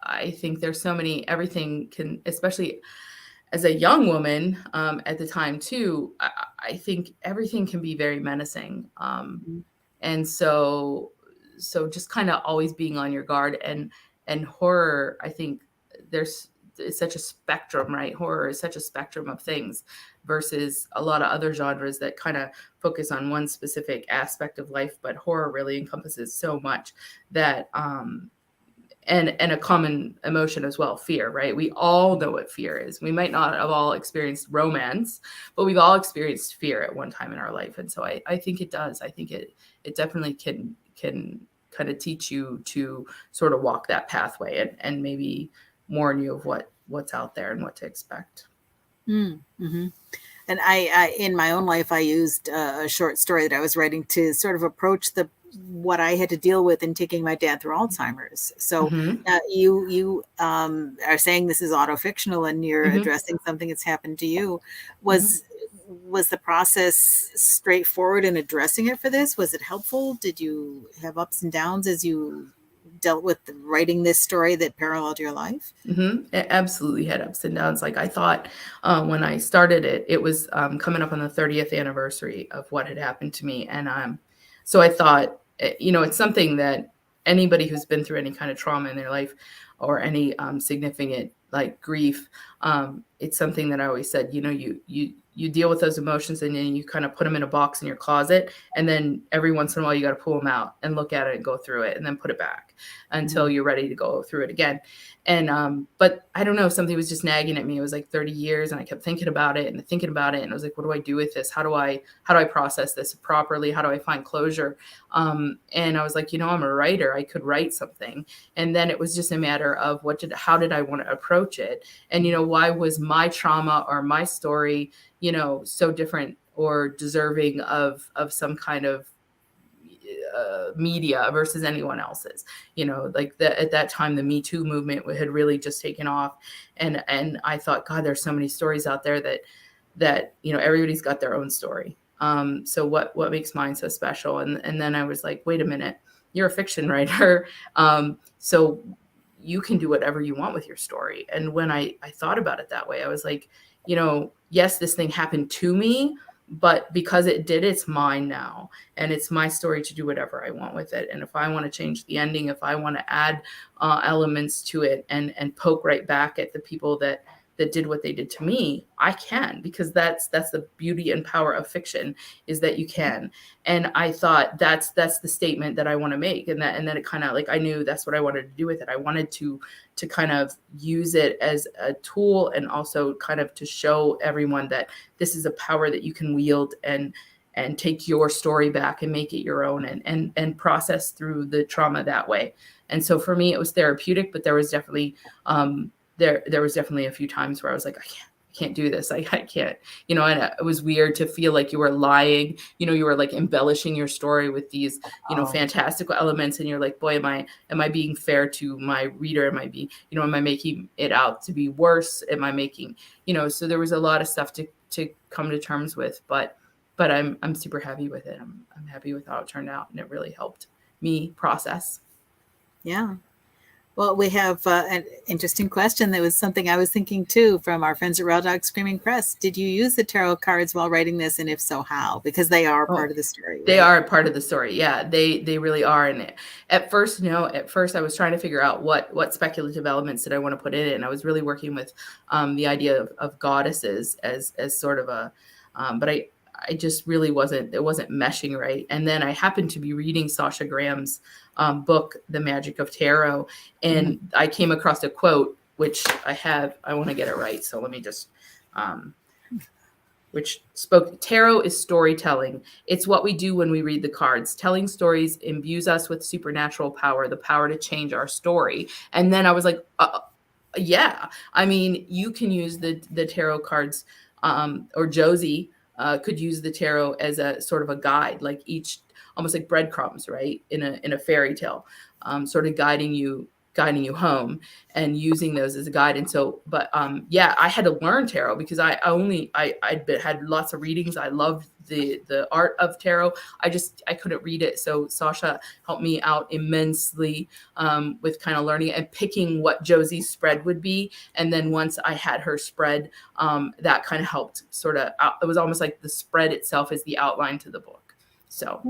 I think there's so many, everything can, especially as a young woman at the time too, I think everything can be very menacing. And so just kind of always being on your guard, and horror, I think it's such a spectrum, right? Horror is such a spectrum of things versus a lot of other genres that kind of focus on one specific aspect of life. But horror really encompasses so much that, and a common emotion as well, fear, right? We all know what fear is. We might not have all experienced romance, but we've all experienced fear at one time in our life. And so I think it does. I think it definitely can kind of teach you to sort of walk that pathway and maybe warn you of what's out there and what to expect. Mm-hmm. And I, in my own life, I used a short story that I was writing to sort of approach what I had to deal with in taking my dad through Alzheimer's. So you are saying this is autofictional and you're addressing something that's happened to you. Was the process straightforward in addressing it for this? Was it helpful? Did you have ups and downs as you dealt with writing this story that paralleled your life? It absolutely had ups and downs. Like I thought when I started it, it was coming up on the 30th anniversary of what had happened to me. And so I thought, it's something that anybody who's been through any kind of trauma in their life or any significant like grief, it's something that I always said, you deal with those emotions and then you kind of put them in a box in your closet. And then every once in a while, you got to pull them out and look at it and go through it and then put it back until you're ready to go through it again. And, but I don't know, something was just nagging at me. It was like 30 years and I kept thinking about it. And I was like, what do I do with this? How do I process this properly? How do I find closure? And I was like, I'm a writer. I could write something. And then it was just a matter of how did I want to approach it? And, why was my trauma or my story, so different or deserving of some kind of media versus anyone else's, like at that time, the Me Too movement had really just taken off. And I thought, God, there's so many stories out there that, everybody's got their own story. So what makes mine so special? And then I was like, wait a minute, you're a fiction writer. So you can do whatever you want with your story. And when I thought about it that way, I was like, yes, this thing happened to me, but because it did, it's mine now. And it's my story to do whatever I want with it. And if I want to change the ending, if I want to add elements to it and poke right back at the people that did what they did to me, I can, because that's the beauty and power of fiction, is that you can. And I thought that's the statement that I want to make. And then it kind of like, I knew that's what I wanted to do with it. I wanted to kind of use it as a tool and also kind of to show everyone that this is a power that you can wield and take your story back and make it your own and process through the trauma that way. And so for me, it was therapeutic, but there was definitely, there was definitely a few times where I was like, I can't do this. I can't, and it was weird to feel like you were lying, you were like embellishing your story with these, fantastical elements. And you're like, boy, am I being fair to my reader? Am I making it out to be worse? Am I making, so there was a lot of stuff to come to terms with, but I'm super happy with it. I'm happy with how it turned out, and it really helped me process. Yeah. Well, we have an interesting question that was something I was thinking too from our friends at Raw Dog Screaming Press. Did you use the tarot cards while writing this? And if so, how? Because they are part of the story. Right? They are a part of the story. Yeah, they really are. And at first I was trying to figure out what speculative elements did I want to put in it. And I was really working with the idea of goddesses as sort of a, but I just really it wasn't meshing right. And then I happened to be reading Sasha Graham's book, The Magic of Tarot. And I came across a quote, which I want to get it right. So let me just, which spoke, tarot is storytelling. It's what we do when we read the cards. Telling stories imbues us with supernatural power, the power to change our story. And then I was like, yeah, I mean, you can use the tarot cards, or Josie, could use the tarot as a sort of a guide, like almost like breadcrumbs, right? In a fairy tale, sort of guiding you home and using those as a guide. And so, but yeah, I had to learn tarot because I had lots of readings. I loved the art of tarot. I couldn't read it. So Sasha helped me out immensely with kind of learning and picking what Josie's spread would be. And then once I had her spread, that kind of helped sort of, it was almost like the spread itself is the outline to the book. So,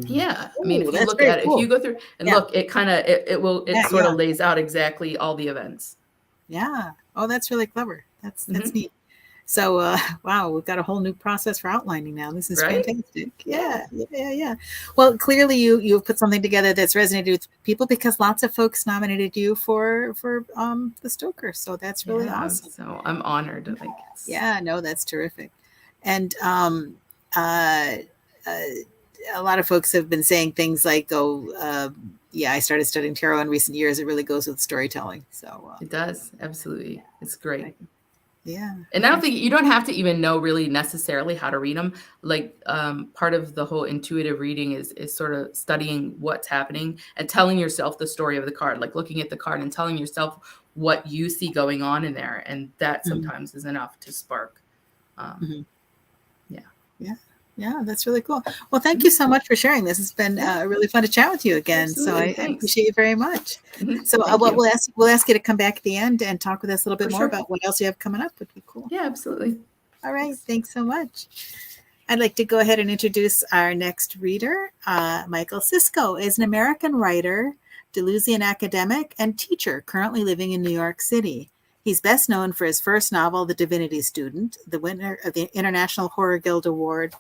yeah, I mean, if you look at it, if you go through and look, it kind of, it sort of lays out exactly all the events. Yeah. Oh, that's really clever. That's neat. So, wow, we've got a whole new process for outlining now. This is Right? fantastic. Yeah. Well, clearly you've put something together that's resonated with people because lots of folks nominated you for the Stoker. So that's really awesome. So I'm honored. Like, yeah, no, that's terrific. And a lot of folks have been saying things like, yeah, I started studying tarot in recent years. It really goes with storytelling. So it does. Absolutely. It's great. Yeah. And I don't think you don't have to even know really necessarily how to read them. Like part of the whole intuitive reading is sort of studying what's happening and telling yourself the story of the card, like looking at the card and telling yourself what you see going on in there. And that sometimes is enough to spark. Yeah, that's really cool. Well, thank you so much for sharing this. It's been really fun to chat with you again. Absolutely. So I appreciate you very much. So we'll ask you to come back at the end and talk with us a little bit more about what else you have coming up. Would be cool. Yeah, absolutely. All right. Thanks so much. I'd like to go ahead and introduce our next reader. MICHAEL CISCO is an American writer, Deleuzian academic, and teacher currently living in New York City. He's best known for his first novel, The Divinity Student, the winner of the International Horror Guild Award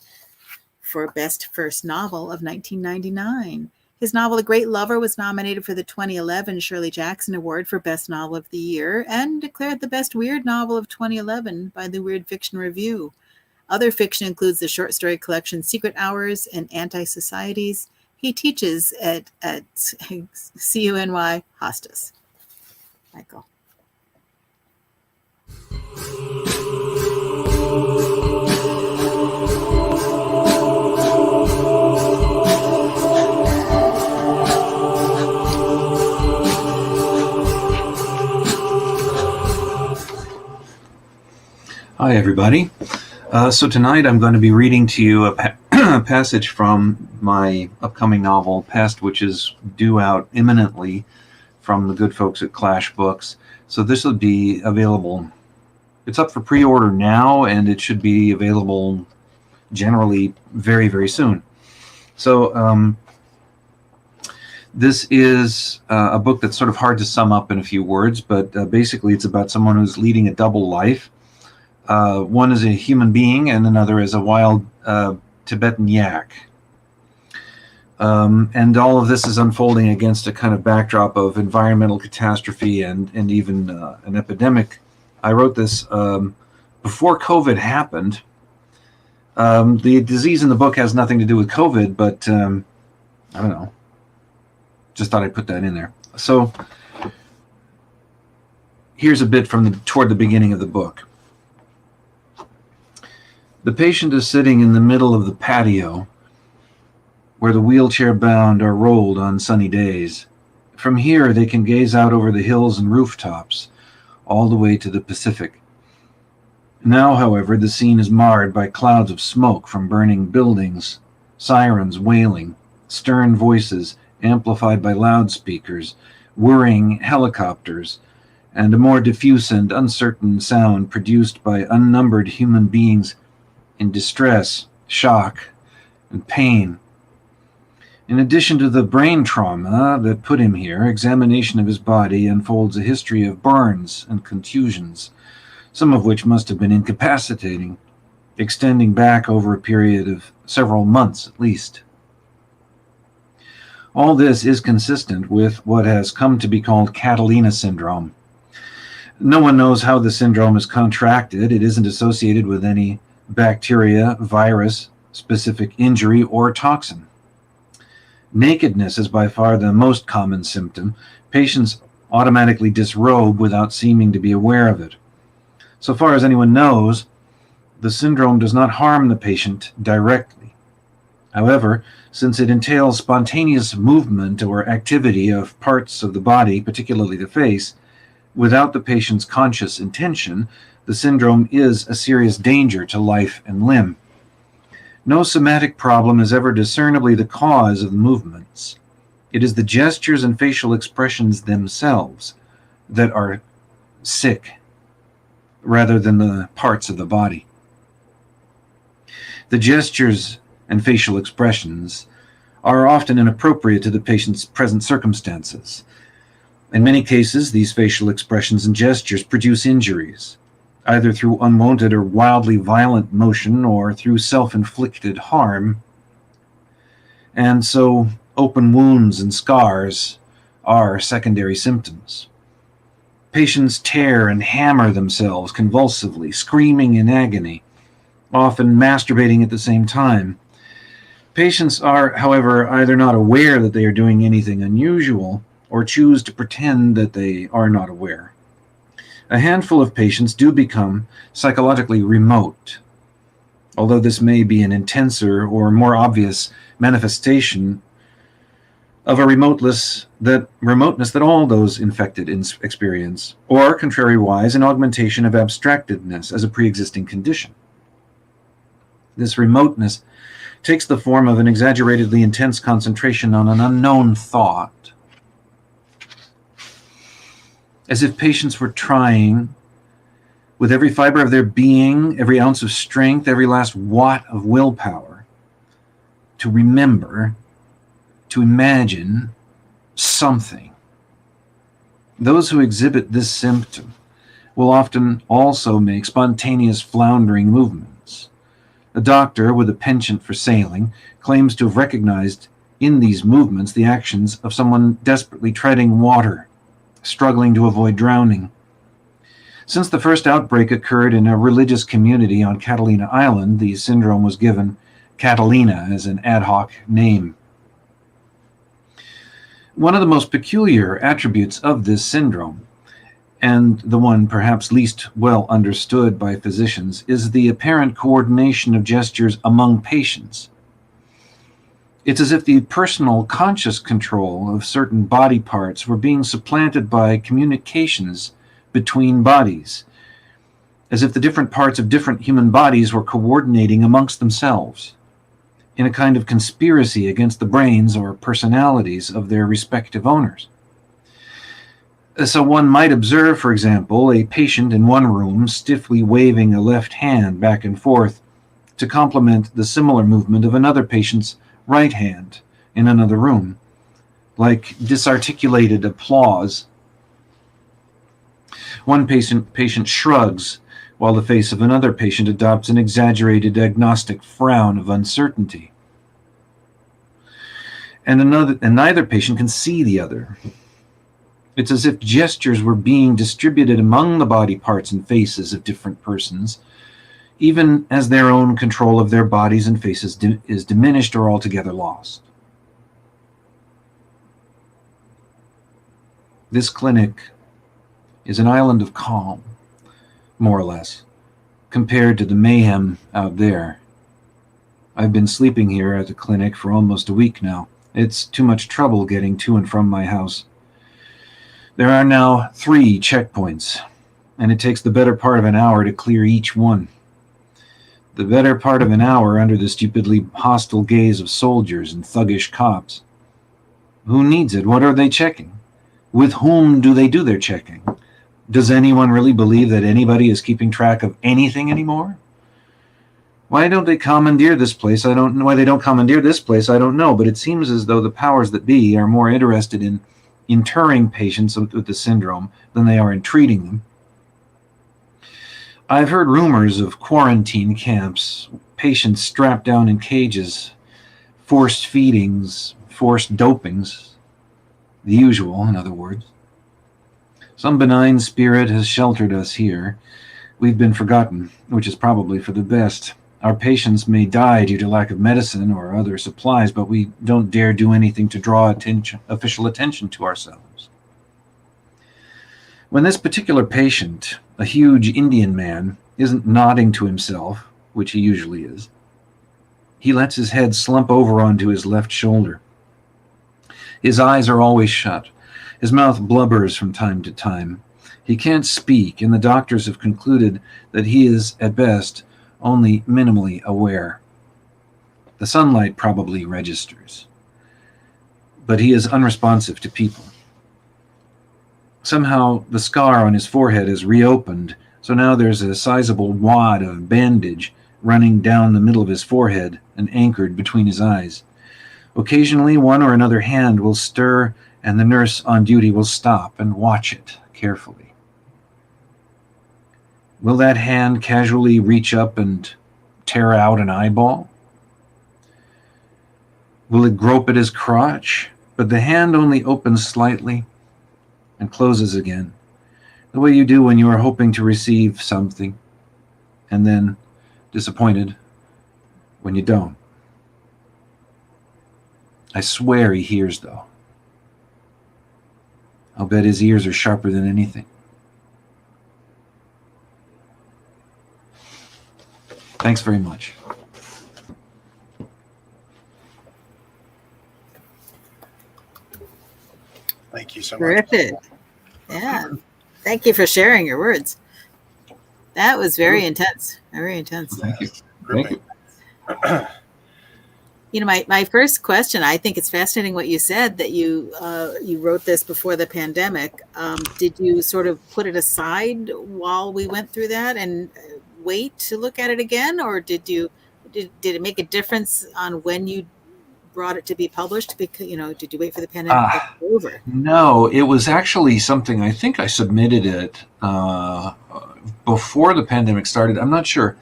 for Best First Novel of 1999. His novel, The Great Lover, was nominated for the 2011 Shirley Jackson Award for Best Novel of the Year and declared the Best Weird Novel of 2011 by the Weird Fiction Review. Other fiction includes the short story collection Secret Hours and ANTISOCIETIES. He teaches at CUNY Hostos. MICHAEL. Hi, everybody. So tonight I'm going to be reading to you a passage from my upcoming novel, Pest, which is due out imminently from the good folks at Clash Books. So this will be available. It's up for pre-order now, and it should be available generally very, very soon. So this is a book that's sort of hard to sum up in a few words, but basically it's about someone who's leading a double life. One is a human being and another is a wild Tibetan yak. And all of this is unfolding against a kind of backdrop of environmental catastrophe and even an epidemic. I wrote this before COVID happened. The disease in the book has nothing to do with COVID, but I don't know. Just thought I'd put that in there. So here's a bit from toward the beginning of the book. The patient is sitting in the middle of the patio where the wheelchair-bound are rolled on sunny days. From here, they can gaze out over the hills and rooftops, all the way to the Pacific. Now, however, the scene is marred by clouds of smoke from burning buildings, sirens wailing, stern voices amplified by loudspeakers, whirring helicopters, and a more diffuse and uncertain sound produced by unnumbered human beings in distress, shock, and pain. In addition to the brain trauma that put him here, examination of his body unfolds a history of burns and contusions, some of which must have been incapacitating, extending back over a period of several months at least. All this is consistent with what has come to be called Catalina syndrome. No one knows how the syndrome is contracted. It isn't associated with any bacteria, virus, specific injury, or toxin. Nakedness is by far the most common symptom. Patients automatically disrobe without seeming to be aware of it. So far as anyone knows, the syndrome does not harm the patient directly. However, since it entails spontaneous movement or activity of parts of the body, particularly the face, without the patient's conscious intention, the syndrome is a serious danger to life and limb. No somatic problem is ever discernibly the cause of the movements. It is the gestures and facial expressions themselves that are sick, rather than the parts of the body. The gestures and facial expressions are often inappropriate to the patient's present circumstances. In many cases, these facial expressions and gestures produce injuries. either through unwanted or wildly violent motion or through self-inflicted harm. And so open wounds and scars are secondary symptoms. Patients tear and hammer themselves convulsively, screaming in agony, often masturbating at the same time. Patients are, however, either not aware that they are doing anything unusual or choose to pretend that they are not aware. A handful of patients do become psychologically remote, although this may be an intenser or more obvious manifestation of a remoteness that all those infected experience, or, contrariwise, an augmentation of abstractedness as a pre-existing condition. This remoteness takes the form of an exaggeratedly intense concentration on an unknown thought, as if patients were trying, with every fiber of their being, every ounce of strength, every last watt of willpower, to remember, to imagine something. Those who exhibit this symptom will often also make spontaneous floundering movements. A doctor with a penchant for sailing claims to have recognized in these movements the actions of someone desperately treading water, struggling to avoid drowning. Since the first outbreak occurred in a religious community on Catalina Island, the syndrome was given Catalina as an ad hoc name. One of the most peculiar attributes of this syndrome, and the one perhaps least well understood by physicians, is the apparent coordination of gestures among patients. It's as if the personal conscious control of certain body parts were being supplanted by communications between bodies, as if the different parts of different human bodies were coordinating amongst themselves in a kind of conspiracy against the brains or personalities of their respective owners. So one might observe, for example, a patient in one room stiffly waving a left hand back and forth to complement the similar movement of another patient's right hand in another room, like disarticulated applause. One patient shrugs, while the face of another patient adopts an exaggerated agnostic frown of uncertainty. And neither patient can see the other. It's as if gestures were being distributed among the body parts and faces of different persons, even as their own control of their bodies and faces is diminished or altogether lost. This clinic is an island of calm, more or less, compared to the mayhem out there. I've been sleeping here at the clinic for almost a week now. It's too much trouble getting to and from my house. There are now 3 checkpoints, and it takes the better part of an hour to clear each one. The better part of an hour under the stupidly hostile gaze of soldiers and thuggish cops. Who needs it? What are they checking? With whom do they do their checking? Does anyone really believe that anybody is keeping track of anything anymore? Why don't they commandeer this place? I don't know. Why they don't commandeer this place, I don't know, but it seems as though the powers that be are more interested in interring patients with the syndrome than they are in treating them. I've heard rumors of quarantine camps, patients strapped down in cages, forced feedings, forced dopings, the usual, in other words. Some benign spirit has sheltered us here. We've been forgotten, which is probably for the best. Our patients may die due to lack of medicine or other supplies, but we don't dare do anything to draw official attention to ourselves. When this particular patient, a huge Indian man, isn't nodding to himself, which he usually is, he lets his head slump over onto his left shoulder. His eyes are always shut. His mouth blubbers from time to time. He can't speak, and the doctors have concluded that he is, at best, only minimally aware. The sunlight probably registers, but he is unresponsive to people. Somehow, the scar on his forehead is reopened, so now there's a sizable wad of bandage running down the middle of his forehead and anchored between his eyes. Occasionally, one or another hand will stir, and the nurse on duty will stop and watch it carefully. Will that hand casually reach up and tear out an eyeball? Will it grope at his crotch, but the hand only opens slightly and closes again, the way you do when you are hoping to receive something, and then disappointed when you don't? I swear he hears, though. I'll bet his ears are sharper than anything. Thanks very much. Thank you so much. Terrific. Yeah. Thank you for sharing your words. That was very intense. Very intense. Thank you. Gripping. You know, my first question, I think it's fascinating what you said, that you wrote this before the pandemic. Did you sort of put it aside while we went through that and wait to look at it again? Or did it make a difference on when you brought it to be published? Because, you know, did you wait for the pandemic to be over? No, it was actually something, I think I submitted it before the pandemic started. I'm not sure.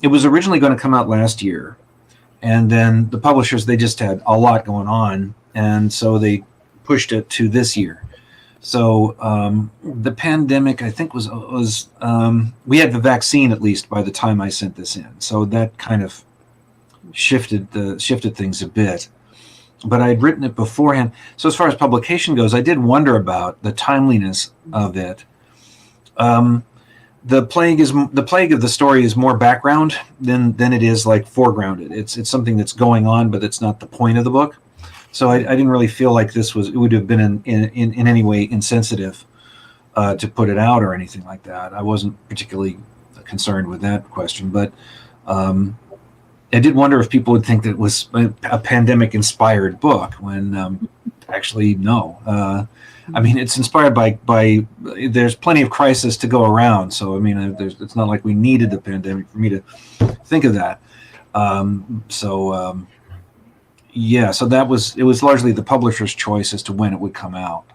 It was originally going to come out last year. And then the publishers, they just had a lot going on. And so they pushed it to this year. So the pandemic, I think, was we had the vaccine at least by the time I sent this in. So that kind of shifted things a bit. But I had written it beforehand. So as far as publication goes, I did wonder about the timeliness of it. The plague of the story is more background than it is like foregrounded. It's something that's going on, but it's not the point of the book. So I didn't really feel like it would have been in any way insensitive to put it out or anything like that. I wasn't particularly concerned with that question, but I did wonder if people would think that it was a pandemic-inspired book when actually no. I mean, it's inspired by there's plenty of crisis to go around. So, I mean, it's not like we needed the pandemic for me to think of that. Yeah, so it was largely the publisher's choice as to when it would come out.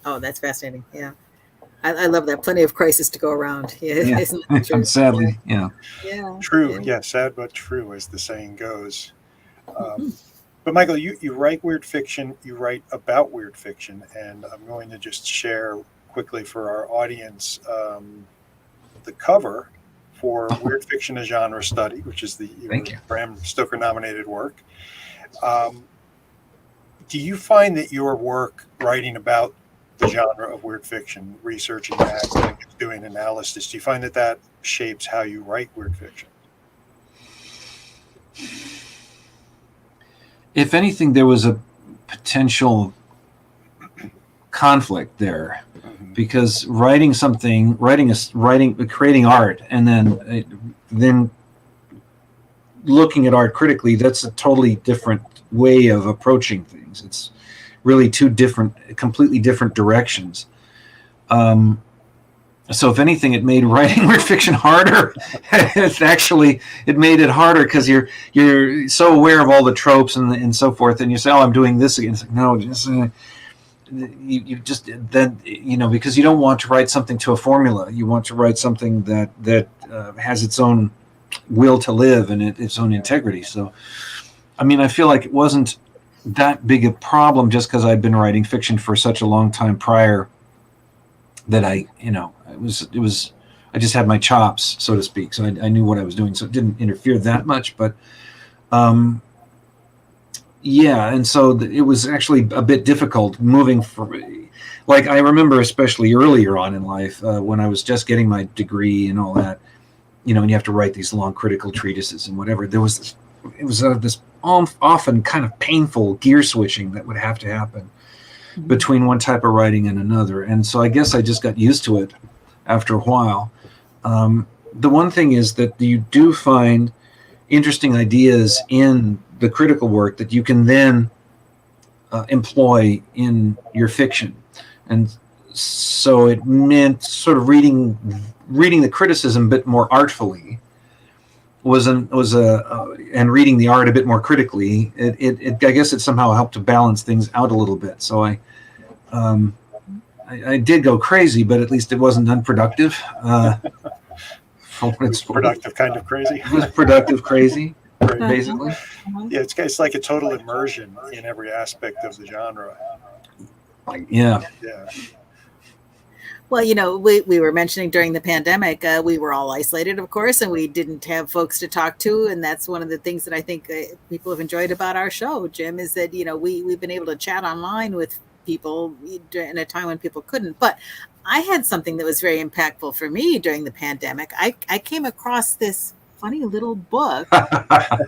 Oh, that's fascinating. Yeah. I love that. Plenty of crisis to go around. Yeah. Isn't that true? Sadly, yeah. Yeah. True. Yeah. Sad but true, as the saying goes. But Michael, you write weird fiction, you write about weird fiction, and I'm going to just share quickly for our audience the cover for Weird Fiction, a Genre Study, which is the Bram Stoker nominated work. Do you find that your work writing about the genre of weird fiction, researching that, doing analysis, do you find that shapes how you write weird fiction? If anything, there was a potential conflict there, because creating art, and then looking at art critically, that's a totally different way of approaching things. It's really two completely different directions. So if anything, it made writing weird fiction harder. It made it harder because you're so aware of all the tropes and so forth, and you say, "Oh, I'm doing this again." It's like, no, just you just then because you don't want to write something to a formula. You want to write something that has its own will to live and its own integrity. So, I mean, I feel like it wasn't that big a problem just because I'd been writing fiction for such a long time prior that I just had my chops, so to speak. So I knew what I was doing, so it didn't interfere that much. But yeah, and so it was actually a bit difficult moving from, like, I remember especially earlier on in life when I was just getting my degree and all that, and you have to write these long critical treatises and whatever. It was this often kind of painful gear switching that would have to happen between one type of writing and another. And so I guess I just got used to it after a while. The one thing is that you do find interesting ideas in the critical work that you can then employ in your fiction. And so it meant sort of reading the criticism a bit more artfully and reading the art a bit more critically. I guess it somehow helped to balance things out a little bit. So I did go crazy, but at least it wasn't unproductive. For what it's worth. Productive kind of crazy. It was productive crazy, Right. basically. Yeah, it's like a total immersion in every aspect of the genre. Like, yeah. Yeah. Well, you know, we were mentioning during the pandemic, we were all isolated, of course, and we didn't have folks to talk to. And that's one of the things that I think people have enjoyed about our show, Jim, is that, you know, we've been able to chat online with people in a time when people couldn't. But I had something that was very impactful for me during the pandemic. I came across this funny little book.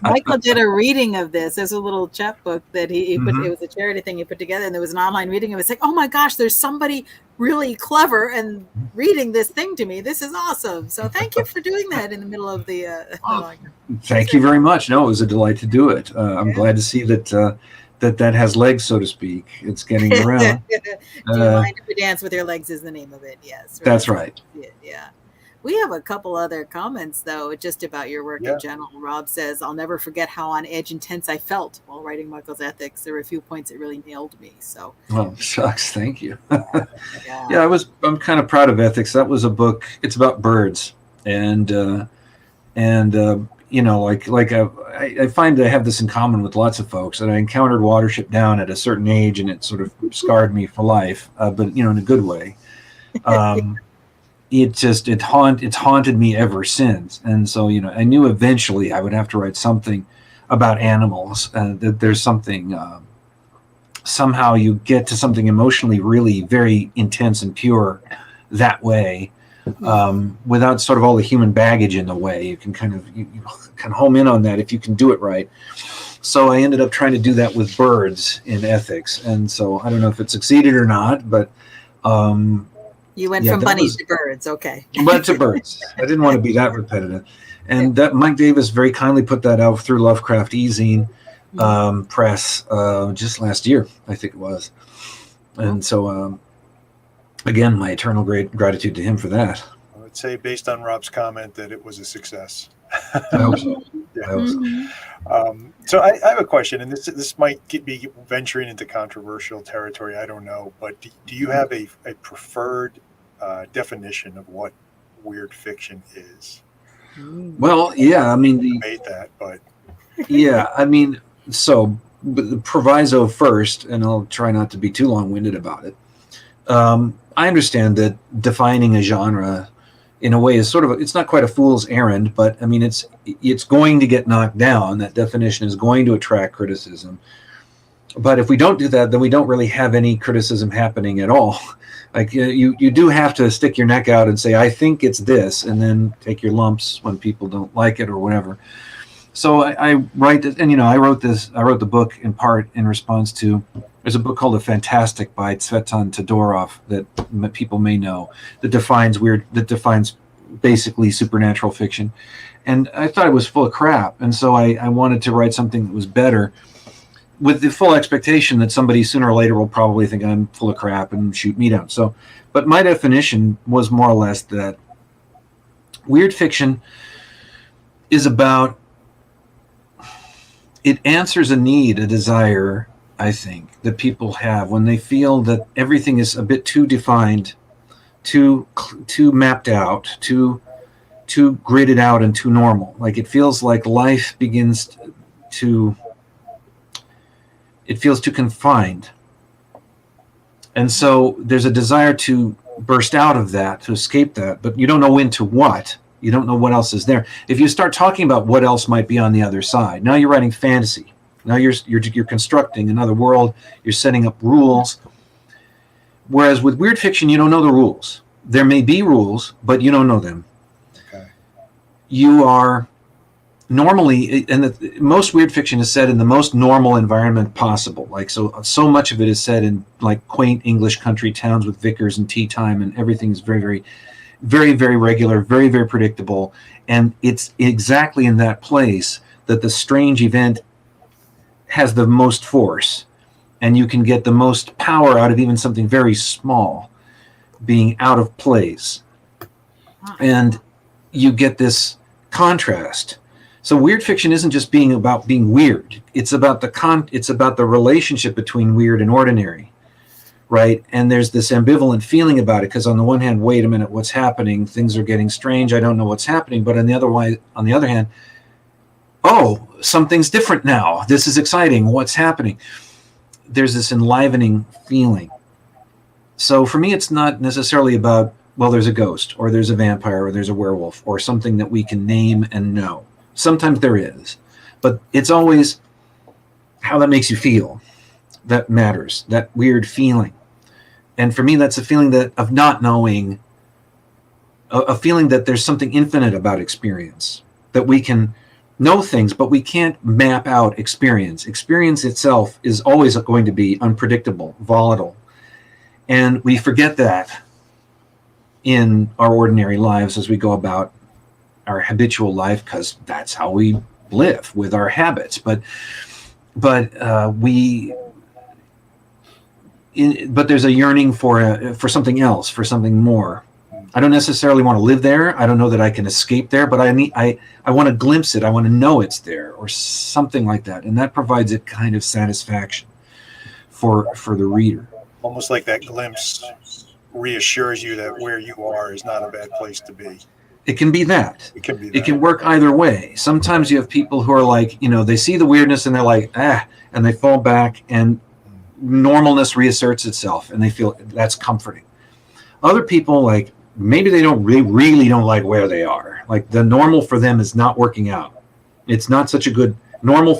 Michael did a reading of this. There's a little chapbook that he put, it was a charity thing he put together, and there was an online reading. It was like, oh my gosh, there's somebody really clever and reading this thing to me. This is awesome. So thank you for doing that in the middle of the Thank you very much. No, it was a delight to do it. I'm glad to see that that has legs, so to speak. It's getting around. Do you mind if we dance with your legs is the name of it. Yes. That's right. Yeah. We have a couple other comments, though, just about your work in general. Rob says, I'll never forget how on edge and tense I felt while writing Michael's Ethics. There were a few points that really nailed me. So, well, shucks. Thank you. Yeah, I'm kind of proud of Ethics. That was a book. It's about birds. And you know, I find I have this in common with lots of folks. And I encountered Watership Down at a certain age, and it sort of scarred me for life, but, you know, in a good way. It's haunted me ever since. And so, you know, I knew eventually I would have to write something about animals, that there's something, somehow you get to something emotionally really very intense and pure that way, without sort of all the human baggage in the way. You can kind of, you can home in on that if you can do it right. So I ended up trying to do that with birds in Ethics. And so I don't know if it succeeded or not, but, you went from bunnies to birds. Okay. But to birds. I didn't want to be that repetitive. And that Mike Davis very kindly put that out through Lovecraft E-Zine press just last year, I think it was. And so, again, my eternal gratitude to him for that. I would say, based on Rob's comment, that it was a success. I hope so. Yeah. I hope so. So I have a question, and this might be venturing into controversial territory. I don't know, but do you have a preferred definition of what weird fiction is? Well, yeah, I mean, Made that, but yeah, I mean, so the proviso first, and I'll try not to be too long-winded about it. I understand that defining a genre in a way is sort of it's not quite a fool's errand, but I mean it's going to get knocked down. That definition is going to attract criticism. But if we don't do that, then we don't really have any criticism happening at all. Like you do have to stick your neck out and say, I think it's this, and then take your lumps when people don't like it or whatever. So I write, and you know, I wrote the book in part in response to, there's a book called The Fantastic by Tsvetan Todorov that people may know, that defines basically supernatural fiction. And I thought it was full of crap. And so I wanted to write something that was better, with the full expectation that somebody sooner or later will probably think I'm full of crap and shoot me down. So, but my definition was more or less that weird fiction is about, it answers a need, a desire, I think, that people have when they feel that everything is a bit too defined, too mapped out, too gridded out and too normal. Like it feels like life begins to, it feels too confined. And so there's a desire to burst out of that, to escape that, but you don't know into what. You don't know what else is there. If you start talking about what else might be on the other side, now you're writing fantasy. Now you're constructing another world. You're setting up rules. Whereas with weird fiction, you don't know the rules. There may be rules, but you don't know them. okay. You are normally, and most weird fiction is set in the most normal environment possible. Like so much of it is set in like quaint English country towns with vicars and tea time, and everything's very, very, very, very regular, very, very predictable. And it's exactly in that place that the strange event has the most force, and you can get the most power out of even something very small being out of place. And you get this contrast. So weird fiction isn't just about being weird. It's about the relationship between weird and ordinary. right? And there's this ambivalent feeling about it, because on the one hand, wait a minute, what's happening? Things are getting strange. I don't know what's happening. But on the other hand, oh, something's different now. This is exciting. What's happening? There's this enlivening feeling. So for me, it's not necessarily about, well, there's a ghost, or there's a vampire, or there's a werewolf, or something that we can name and know. Sometimes there is, but it's always how that makes you feel that matters, that weird feeling. And for me, that's a feeling of not knowing, a feeling that there's something infinite about experience, that we can know things, but we can't map out experience. Experience itself is always going to be unpredictable, volatile. And we forget that in our ordinary lives as we go about our habitual life, because that's how we live, with our habits. But there's a yearning for something else, for something more. I don't necessarily want to live there. I don't know that I can escape there, but I want to glimpse it. I want to know it's there, or something like that. And that provides a kind of satisfaction for the reader. Almost like that glimpse reassures you that where you are is not a bad place to be. It can be that. It can be that. It can work either way. Sometimes you have people who are like, they see the weirdness and they're like, and they fall back, and normalness reasserts itself, and they feel that's comforting. Other people, like, maybe they really don't like where they are. Like, the normal for them is not working out. It's not such a good normal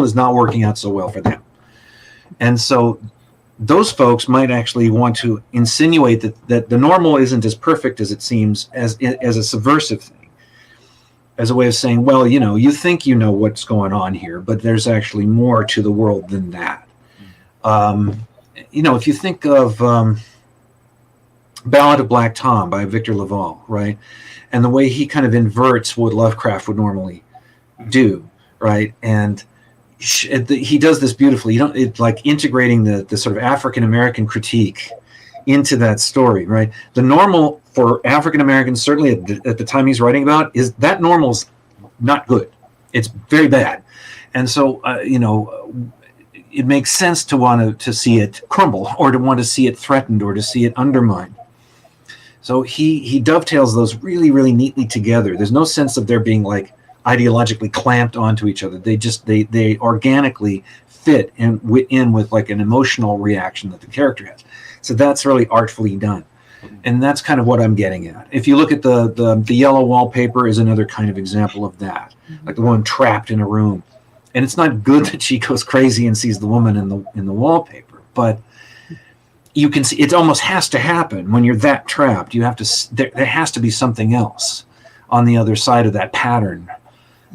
is not working out so well for them. And so those folks might actually want to insinuate that the normal isn't as perfect as it seems, as a subversive thing, as a way of saying, well, you think you know what's going on here, but there's actually more to the world than that. If you think of Ballad of Black Tom by Victor Laval, right, and the way he kind of inverts what Lovecraft would normally do, right, and he does this beautifully. It's like integrating the sort of African American critique into that story, right? The normal for African Americans, certainly at the time he's writing about, is that normal's not good. It's very bad, and so it makes sense to want to see it crumble, or to want to see it threatened, or to see it undermined. So he dovetails those really, really neatly together. There's no sense of there being like ideologically clamped onto each other. They organically fit in with like an emotional reaction that the character has. So that's really artfully done. And that's kind of what I'm getting at. If you look at the yellow wallpaper is another kind of example of that, like the woman trapped in a room. And it's not good that she goes crazy and sees the woman in the wallpaper, but you can see it almost has to happen when you're that trapped. You have to there has to be something else on the other side of that pattern.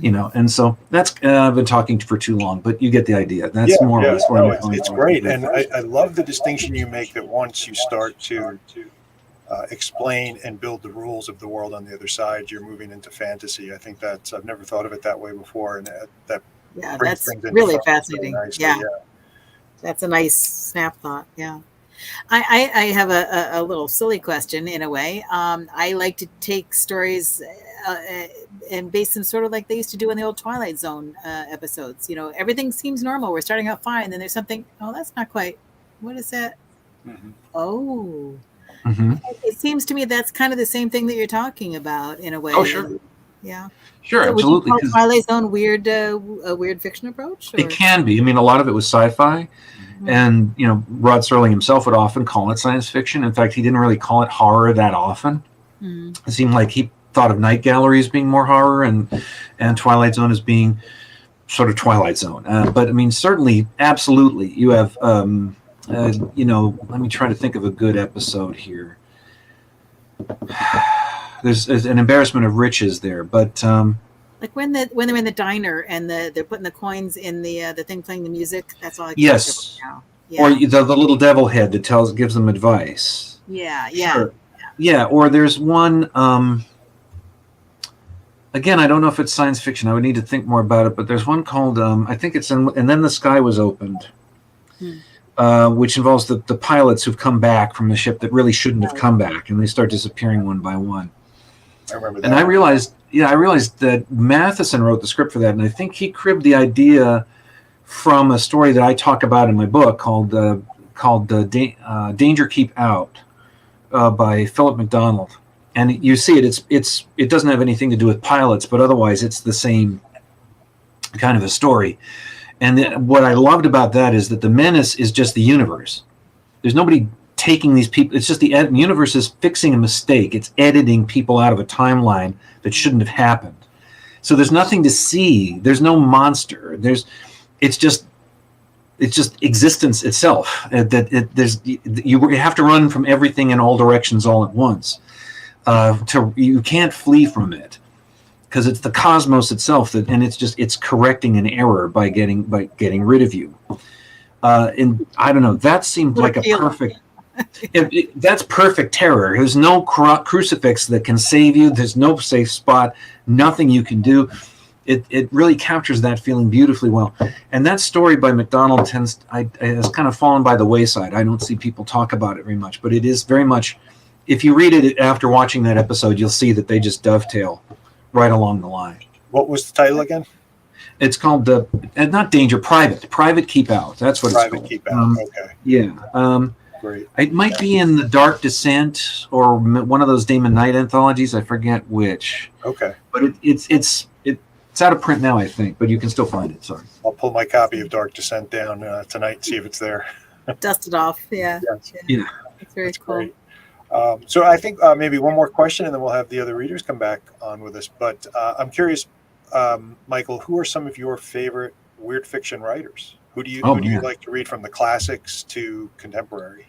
And so that's I've been talking for too long, but you get the idea. That's more or less what I'm it's great, and I love the distinction you make that once you start to explain and build the rules of the world on the other side, you're moving into fantasy. I think I've never thought of it that way before, and that that's really fascinating. Yeah, that's a nice snap thought. Yeah. I have a little silly question in a way. I like to take stories and base them sort of like they used to do in the old Twilight Zone episodes. Everything seems normal. We're starting out fine. Then there's something, that's not quite, what is that? Mm-hmm. Oh. Mm-hmm. It seems to me that's kind of the same thing that you're talking about in a way. Oh, sure. Yeah. Sure, so absolutely. Would you call Twilight Zone a weird fiction approach? Or? It can be. I mean, a lot of it was sci-fi. And, Rod Serling himself would often call it science fiction. In fact, he didn't really call it horror that often. It seemed like he thought of Night Gallery as being more horror, and Twilight Zone as being sort of Twilight Zone. But, I mean, certainly, absolutely, you have, let me try to think of a good episode here. There's an embarrassment of riches there, but... like when they're in the diner and they're putting the coins in the thing playing the music. That's all I can yes. now. Yeah. Or the little devil head that gives them advice. Yeah. Sure. Yeah. Or there's one. Again, I don't know if it's science fiction. I would need to think more about it. But there's one called I think it's And Then the Sky Was Opened, which involves the pilots who've come back from the ship that really shouldn't have come back, and they start disappearing one by one. I remember that. And I realized that Matheson wrote the script for that, and I think he cribbed the idea from a story that I talk about in my book called called Danger Keep Out by Philip McDonald. And you see it doesn't have anything to do with pilots, but otherwise it's the same kind of a story. And what I loved about that is that the menace is just the universe. There's nobody taking these people. It's just the universe is fixing a mistake. It's editing people out of a timeline that shouldn't have happened. So there's nothing to see. There's no monster. It's just existence itself. You have to run from everything in all directions all at once. You can't flee from it because it's the cosmos itself and it's correcting an error by getting rid of you. And I don't know. That seemed like a perfect. That's perfect terror. There's no crucifix that can save you. There's no safe spot. Nothing you can do. It really captures that feeling beautifully well. And that story by McDonald has kind of fallen by the wayside. I don't see people talk about it very much, but it is very much. If you read it after watching that episode, you'll see that they just dovetail right along the line. What was the title again? It's called not Danger, Private Keep Out. That's what Private it's called. Keep Out. Okay. Yeah. Great. It might be in the Dark Descent or one of those Damon Knight anthologies. I forget which. Okay. But it's out of print now, I think, but you can still find it. Sorry. I'll pull my copy of Dark Descent down tonight and see if it's there. Dust it off. Yeah. Yeah. It's very cool. Great. So I think maybe one more question, and then we'll have the other readers come back on with us. But I'm curious, Michael, who are some of your favorite weird fiction writers? Who do you like to read, from the classics to contemporary?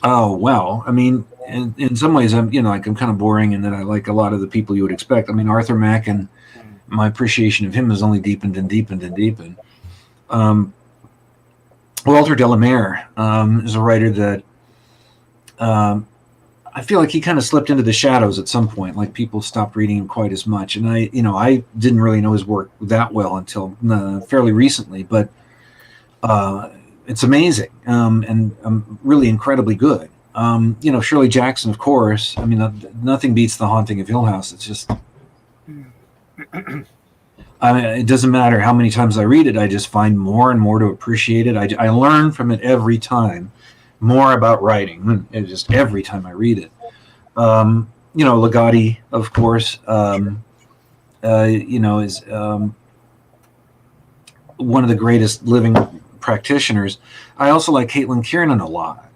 Oh, well, I mean, in some ways, I'm kind of boring in that I like a lot of the people you would expect. I mean, Arthur Mack, and my appreciation of him has only deepened and deepened and deepened. Walter Delamere is a writer that I feel like he kind of slipped into the shadows at some point. Like, people stopped reading him quite as much, and I didn't really know his work that well until fairly recently. But it's amazing and really incredibly good. Shirley Jackson, of course. I mean, nothing beats The Haunting of Hill House. It's just, it doesn't matter how many times I read it. I just find more and more to appreciate it. I learn from it every time more about writing. Just every time I read it. Ligotti, of course, is one of the greatest living practitioners. I also like Caitlin Kiernan a lot.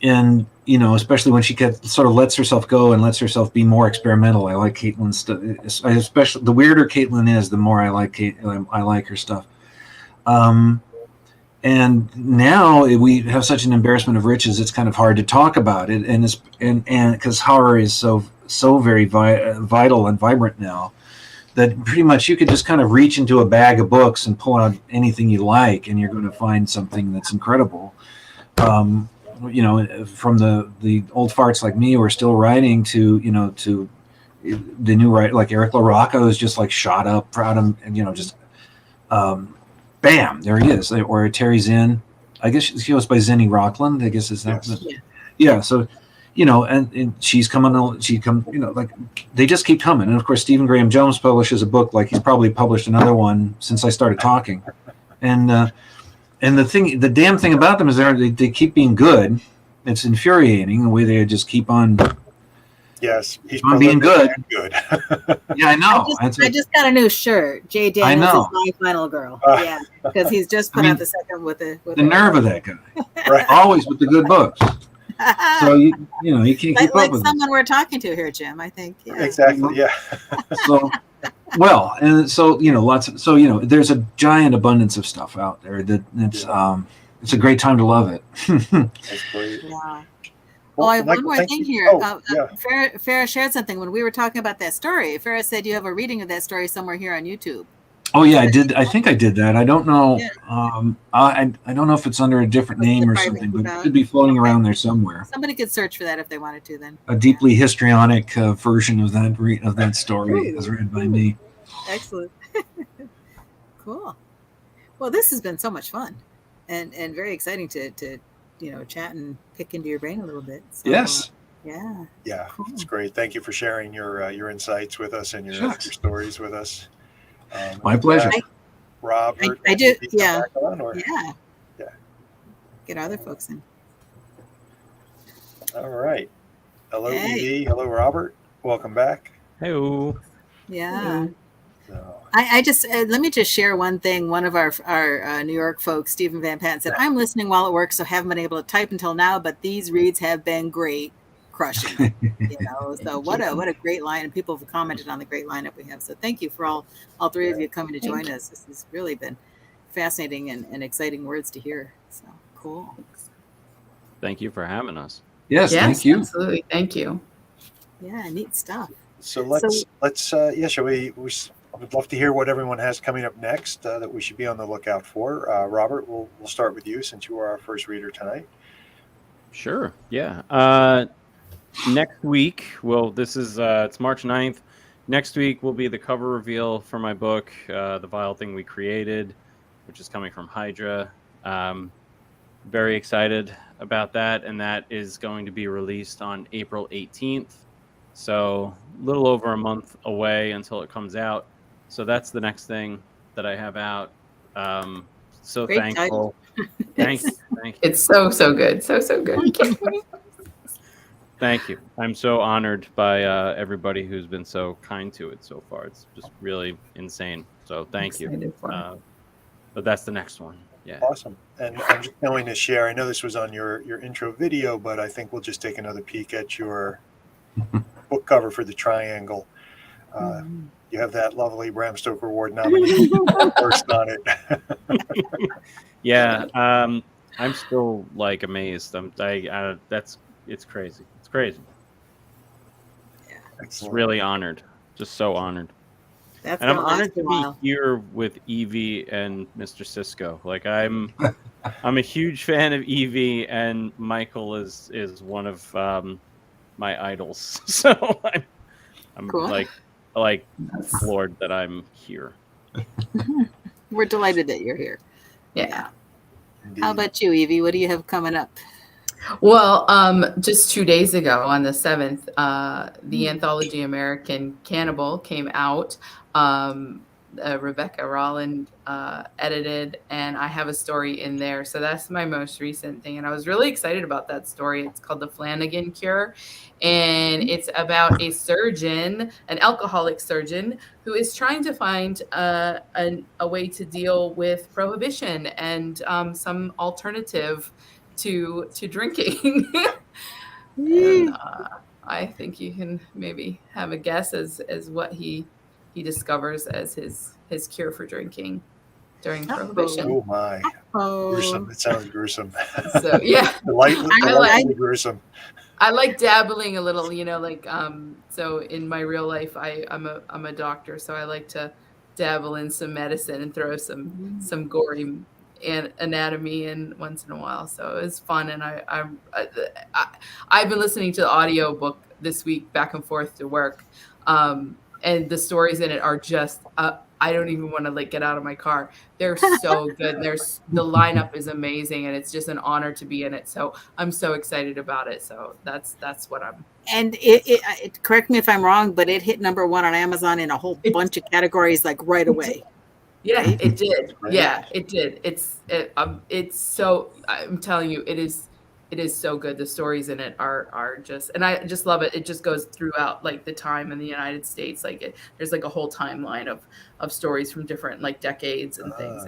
And, especially when she sort of lets herself go and lets herself be more experimental. I like Caitlin's stuff. Especially the weirder Caitlin is, the more I like her stuff. And now we have such an embarrassment of riches, it's kind of hard to talk about it. And because horror is so very vital and vibrant now, that pretty much you could just kind of reach into a bag of books and pull out anything you like, and you're going to find something that's incredible. From the old farts like me who are still writing to the new writer like Eric LaRocca is just like shot up, proud of, bam, there he is. Or Terry Zinn. I guess she goes by Zinni Rockland. I guess is that. Yes. Yeah. So, and she's coming. Like they just keep coming. And of course, Stephen Graham Jones publishes a book like he's probably published another one since I started talking. And the damn thing about them is they keep being good. It's infuriating the way they just keep on. Yes, he's being good. Good. Yeah, I know. I just got a new shirt. Jay Daniels is my final girl. Yeah, because he's just put out the second with the nerve of that guy. Right. Always with the good books. So you can't keep up with someone we're talking to here, Jim. I think. Yeah. Exactly. Yeah. So, well, and so there's a giant abundance of stuff out there it's a great time to love it. That's great. Yeah. Well, I have one more thing here. Yeah. Farrah shared something when we were talking about that story. Farrah said you have a reading of that story somewhere here on YouTube. Oh yeah, I did. I think I did that. I don't know. Yeah. I don't know if it's under a different name or something, but it could be floating around there somewhere. Somebody could search for that if they wanted to. Then a deeply histrionic version of that story is read by me. Excellent. Cool. Well, this has been so much fun, and very exciting to chat and pick into your brain a little bit. So, yes. Yeah. Yeah, cool. It's great. Thank you for sharing your insights with us and your stories with us. My pleasure. Rob, I do. Yeah. Yeah. get other folks in. All right. Hello, Hey. Evie. Hello, Robert. Welcome back. Hey-o. Yeah. So, I just let me just share one thing. One of our New York folks, Stephen Van Patten, said, "I'm listening while at work, so haven't been able to type until now, but these reads have been great, crushing." So what a great line, and people have commented on the great lineup we have. So thank you for all three of you coming to join us. This has really been fascinating and exciting words to hear. So cool. Thank you for having us. Yes, thank you. Absolutely. Thank you. Yeah, neat stuff. so let's shall we would love to hear what everyone has coming up next that we should be on the lookout for. Robert, we'll start with you since you are our first reader tonight. Sure. Yeah. Next week, well, this is it's March 9th. Next week will be the cover reveal for my book, The Vile Thing We Created, which is coming from Hydra. Very excited about that, and that is going to be released on April 18th. So a little over a month away until it comes out. So that's the next thing that I have out. So Great thankful. Thank you. It's so good. So good. Can't wait. Thank you. I'm so honored by everybody who's been so kind to it so far. It's just really insane. So thank you. Excited for it. But that's the next one. Yeah. Awesome. And I'm just going to share, I know this was on your intro video, but I think we'll just take another peek at your book cover for the triangle. You have that lovely Bram Stoker Award nominee first on it. Yeah. I'm still like amazed. It's crazy. It's crazy. It's really honored. Just so honored. That's And I'm gonna last honored a to be while. here with Evie and Mr. Cisco. Like I'm a huge fan of Evie, and Michael is one of my idols. So I'm Cool. like floored that I'm here. We're delighted that you're here. Yeah. How about you, Evie? What do you have coming up? Well, just 2 days ago on the 7th, the anthology American Cannibal came out. Rebecca Rolland edited, and I have a story in there. So that's my most recent thing. And I was really excited about that story. It's called The Flanagan Cure. And it's about a surgeon, an alcoholic surgeon, who is trying to find a way to deal with prohibition and some alternative to drinking. And I think you can maybe have a guess as what he discovers as his cure for drinking during prohibition. Oh my. Gruesome. It sounds gruesome. So yeah. Delightfully gruesome. I like dabbling a little, so in my real life I'm a doctor, so I like to dabble in some medicine and throw some gory anatomy in once in a while. So it was fun, and I've been listening to the audio book this week back and forth to work, and the stories in it are just I don't even want to get out of my car. They're so good. The lineup is amazing, and it's just an honor to be in it. So I'm so excited about it. So that's what I'm. And it correct me if I'm wrong, but it hit #1 on Amazon in a whole bunch of categories right away. Yeah, it did. Yeah, it did. It's so, I'm telling you, it is so good. The stories in it are just, and I just love it. It just goes throughout the time in the United States. There's a whole timeline of stories from different decades and things.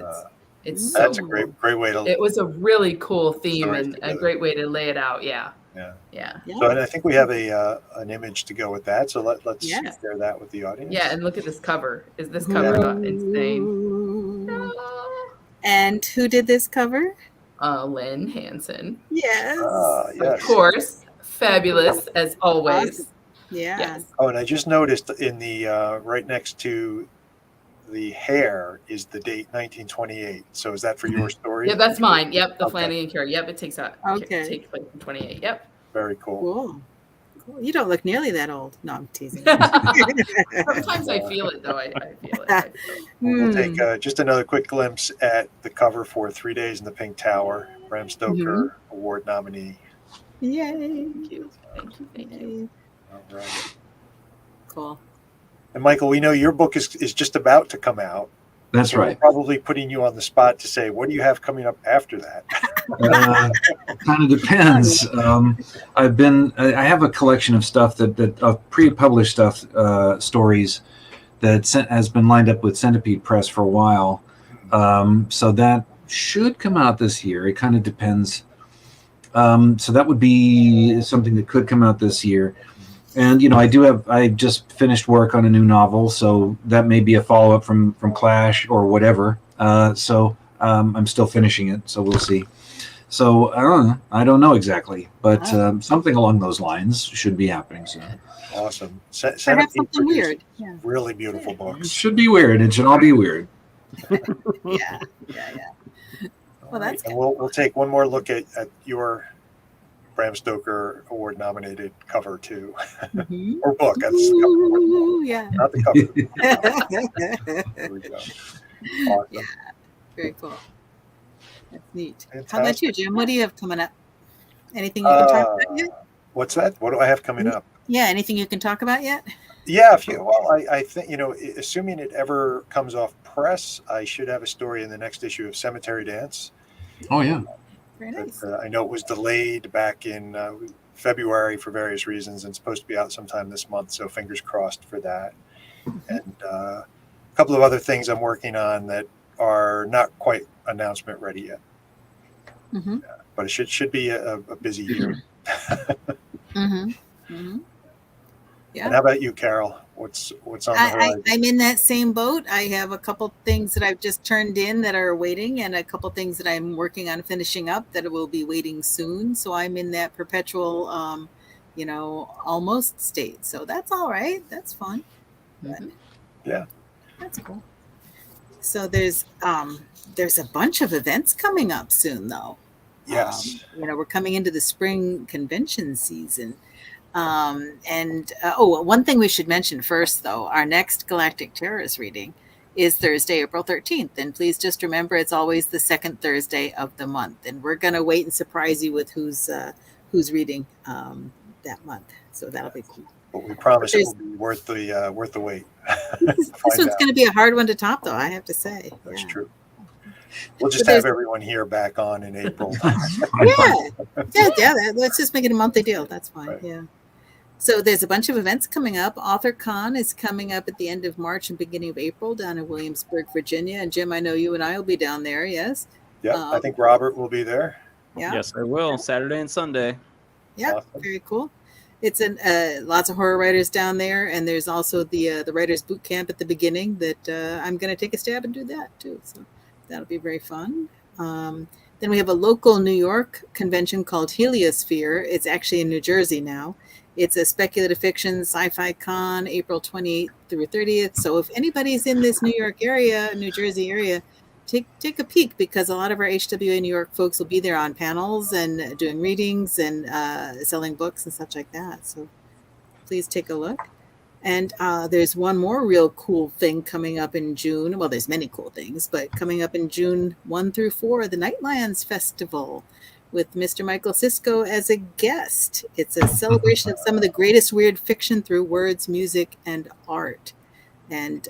It's so that's a great way to. It was a really cool theme and a great way to lay it out. Yeah. So, and I think we have an image to go with that. So let's share that with the audience. Yeah, and look at this cover. Is this cover not insane? And who did this cover? Lynn Hansen. Yes. Of course. Fabulous as always. Awesome. Yeah. Yes. Oh, and I just noticed in the right next to the hair is the date 1928. So is that for your story? Yeah, that's mine. Yep, the Flanagan Cure. Yep, it takes place in 28. Yep. Very cool. Cool. You don't look nearly that old. No, I'm teasing. Sometimes I feel it, though. I feel it. We'll take just another quick glimpse at the cover for 3 Days in the Pink Tower, Bram Stoker Award nominee. Yay. Thank you. All right. Cool. And Michael, we know your book is just about to come out. That's So we're right. probably putting you on the spot to say, what do you have coming up after that? Kind of depends. I have a collection of stuff of pre-published stuff, stories that has been lined up with Centipede Press for a while. So that should come out this year. It kind of depends. So that would be something that could come out this year. And I just finished work on a new novel, so that may be a follow-up from Clash or whatever. So I'm still finishing it, so we'll see. So I don't know exactly, but something along those lines should be happening soon. Awesome. Perhaps Centipede something produced weird. Yeah. really beautiful It books. should be weird. It should all be weird. Yeah. Well, that's And good. we'll take one more look at your Bram Stoker Award nominated cover too, Mhm. or book. That's the cover, Ooh, yeah. not the cover. There we go. Awesome. Yeah. Very cool. That's neat. How about Fantastic. you, Jim? What do you have coming up? Anything you can talk about yet? What's that? What do I have coming up? Yeah, anything you can talk about yet? Yeah, I think, assuming it ever comes off press, I should have a story in the next issue of Cemetery Dance. Oh yeah. Very nice. I know it was delayed back in February for various reasons and supposed to be out sometime this month. So fingers crossed for that. And a couple of other things I'm working on that are not quite announcement ready yet. Mm-hmm. But it should be a busy year. Mm-hmm. Mm-hmm. Yeah. And how about you, Carol? What's on the horizon? I'm in that same boat. I have a couple things that I've just turned in that are waiting, and a couple things that I'm working on finishing up that will be waiting soon. So I'm in that perpetual, almost state. So that's all right. That's fun. But Yeah. that's cool. So there's a bunch of events coming up soon, though. Yes. We're coming into the spring convention season. One thing we should mention first, though, our next Galactic Terrors reading is Thursday, April 13th. And please just remember, it's always the second Thursday of the month. And we're going to wait and surprise you with who's reading that month. So that'll be cool. But we promise it will be worth the wait. This one's going to be a hard one to top, though, I have to say. That's Yeah. true. We'll just have everyone here back on in April. Yeah. Let's just make it a monthly deal. That's fine. Right. Yeah. So there's a bunch of events coming up. AuthorCon is coming up at the end of March and beginning of April down in Williamsburg, Virginia. And Jim, I know you and I will be down there. Yes. Yeah, I think Robert will be there. Yeah. Yes, I will. Saturday and Sunday. Yeah. Awesome. Very cool. It's lots of horror writers down there, and there's also the writers boot camp at the beginning that I'm going to take a stab and do that too. So that'll be very fun. Then we have a local New York convention called Heliosphere. It's actually in New Jersey now. It's a speculative fiction sci-fi con, April 28th through 30th. So if anybody's in this New York area, New Jersey area, take a peek, because a lot of our HWA New York folks will be there on panels and doing readings and selling books and such like that. So please take a look. And there's one more real cool thing coming up in June. Well, there's many cool things, but coming up in June 1 through 4, the Nightlands Festival with Mr. MICHAEL CISCO as a guest. It's a celebration of some of the greatest weird fiction through words, music, and art. And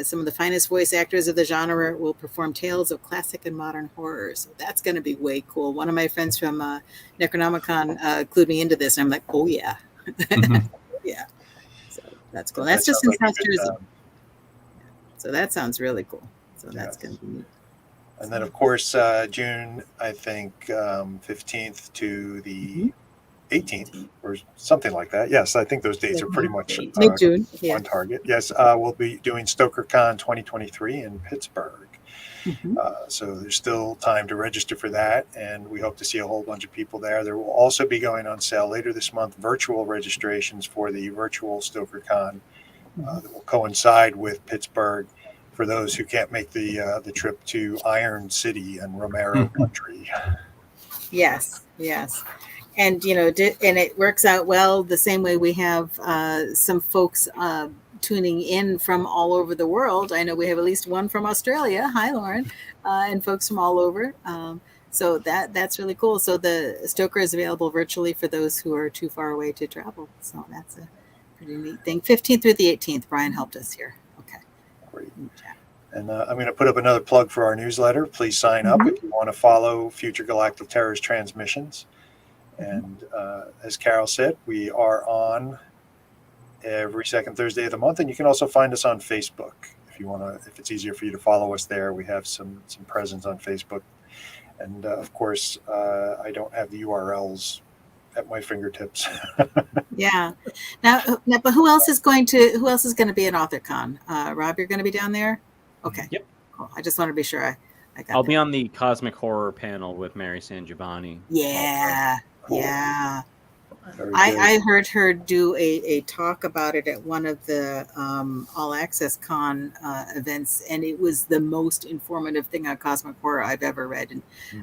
some of the finest voice actors of the genre will perform tales of classic and modern horror. So that's going to be way cool. One of my friends from Necronomicon clued me into this, and I'm like, oh, yeah. Yeah. So that's cool. That's just in South Jersey. So that sounds really cool. So that's going to be neat. And then, of course, June, I think, 15th to the 18th or something like that. Yes, I think those dates are pretty much mid-June. Yeah. on target. Yes, we'll be doing StokerCon 2023 in Pittsburgh. Mm-hmm. So there's still time to register for that, and we hope to see a whole bunch of people there. There will also be going on sale later this month virtual registrations for the virtual StokerCon that will coincide with Pittsburgh for those who can't make the trip to Iron City and Romero country. Yes. And, and it works out well the same way we have some folks tuning in from all over the world. I know we have at least one from Australia. Hi, Lauren. And folks from all over. So that's really cool. So the Stoker is available virtually for those who are too far away to travel. So that's a pretty neat thing. 15th through the 18th, Brian helped us here. Okay. Great. And I'm going to put up another plug for our newsletter. Please sign up if you want to follow future Galactic Terrors transmissions. And as Carol said, we are on every second Thursday of the month. And you can also find us on Facebook if you want to. If it's easier for you to follow us there, we have some presence on Facebook. And of course, I don't have the URLs at my fingertips. Yeah. Now, but who else is going to be at AuthorCon? Rob, you're going to be down there? Okay. Yep. Cool. I just want to be sure I got I'll that. be on the Cosmic Horror panel with Mary San Giovanni. Yeah. Cool. Yeah. Very good. I heard her do a talk about it at one of the All Access Con events, and it was the most informative thing on cosmic horror I've ever read. And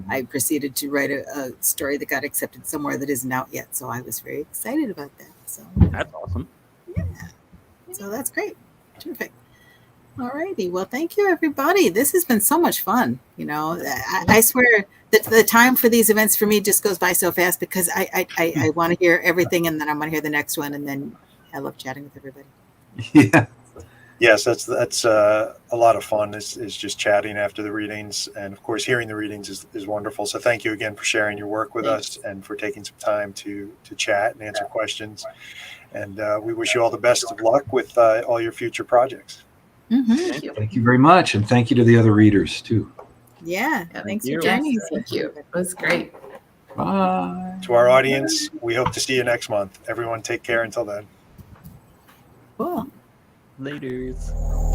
I proceeded to write a story that got accepted somewhere that isn't out yet. So I was very excited about that. So That's awesome. yeah, so that's great. Terrific. All righty. Well, thank you, everybody. This has been so much fun. You know, I swear that the time for these events for me just goes by so fast because I want to hear everything, and then I want to hear the next one, and then I love chatting with everybody. Yeah. Yes, that's a lot of fun. Is just chatting after the readings, and of course, hearing the readings is wonderful. So thank you again for sharing your work with us and for taking some time to chat and answer questions. And we wish you all the best of luck with all your future projects. Thank you. Thank you very much. And thank you to the other readers, too. Yeah. Thanks for you. joining Yes, us. thank you. It was great. Bye. To our audience, we hope to see you next month. Everyone, take care until then. Cool. Laters.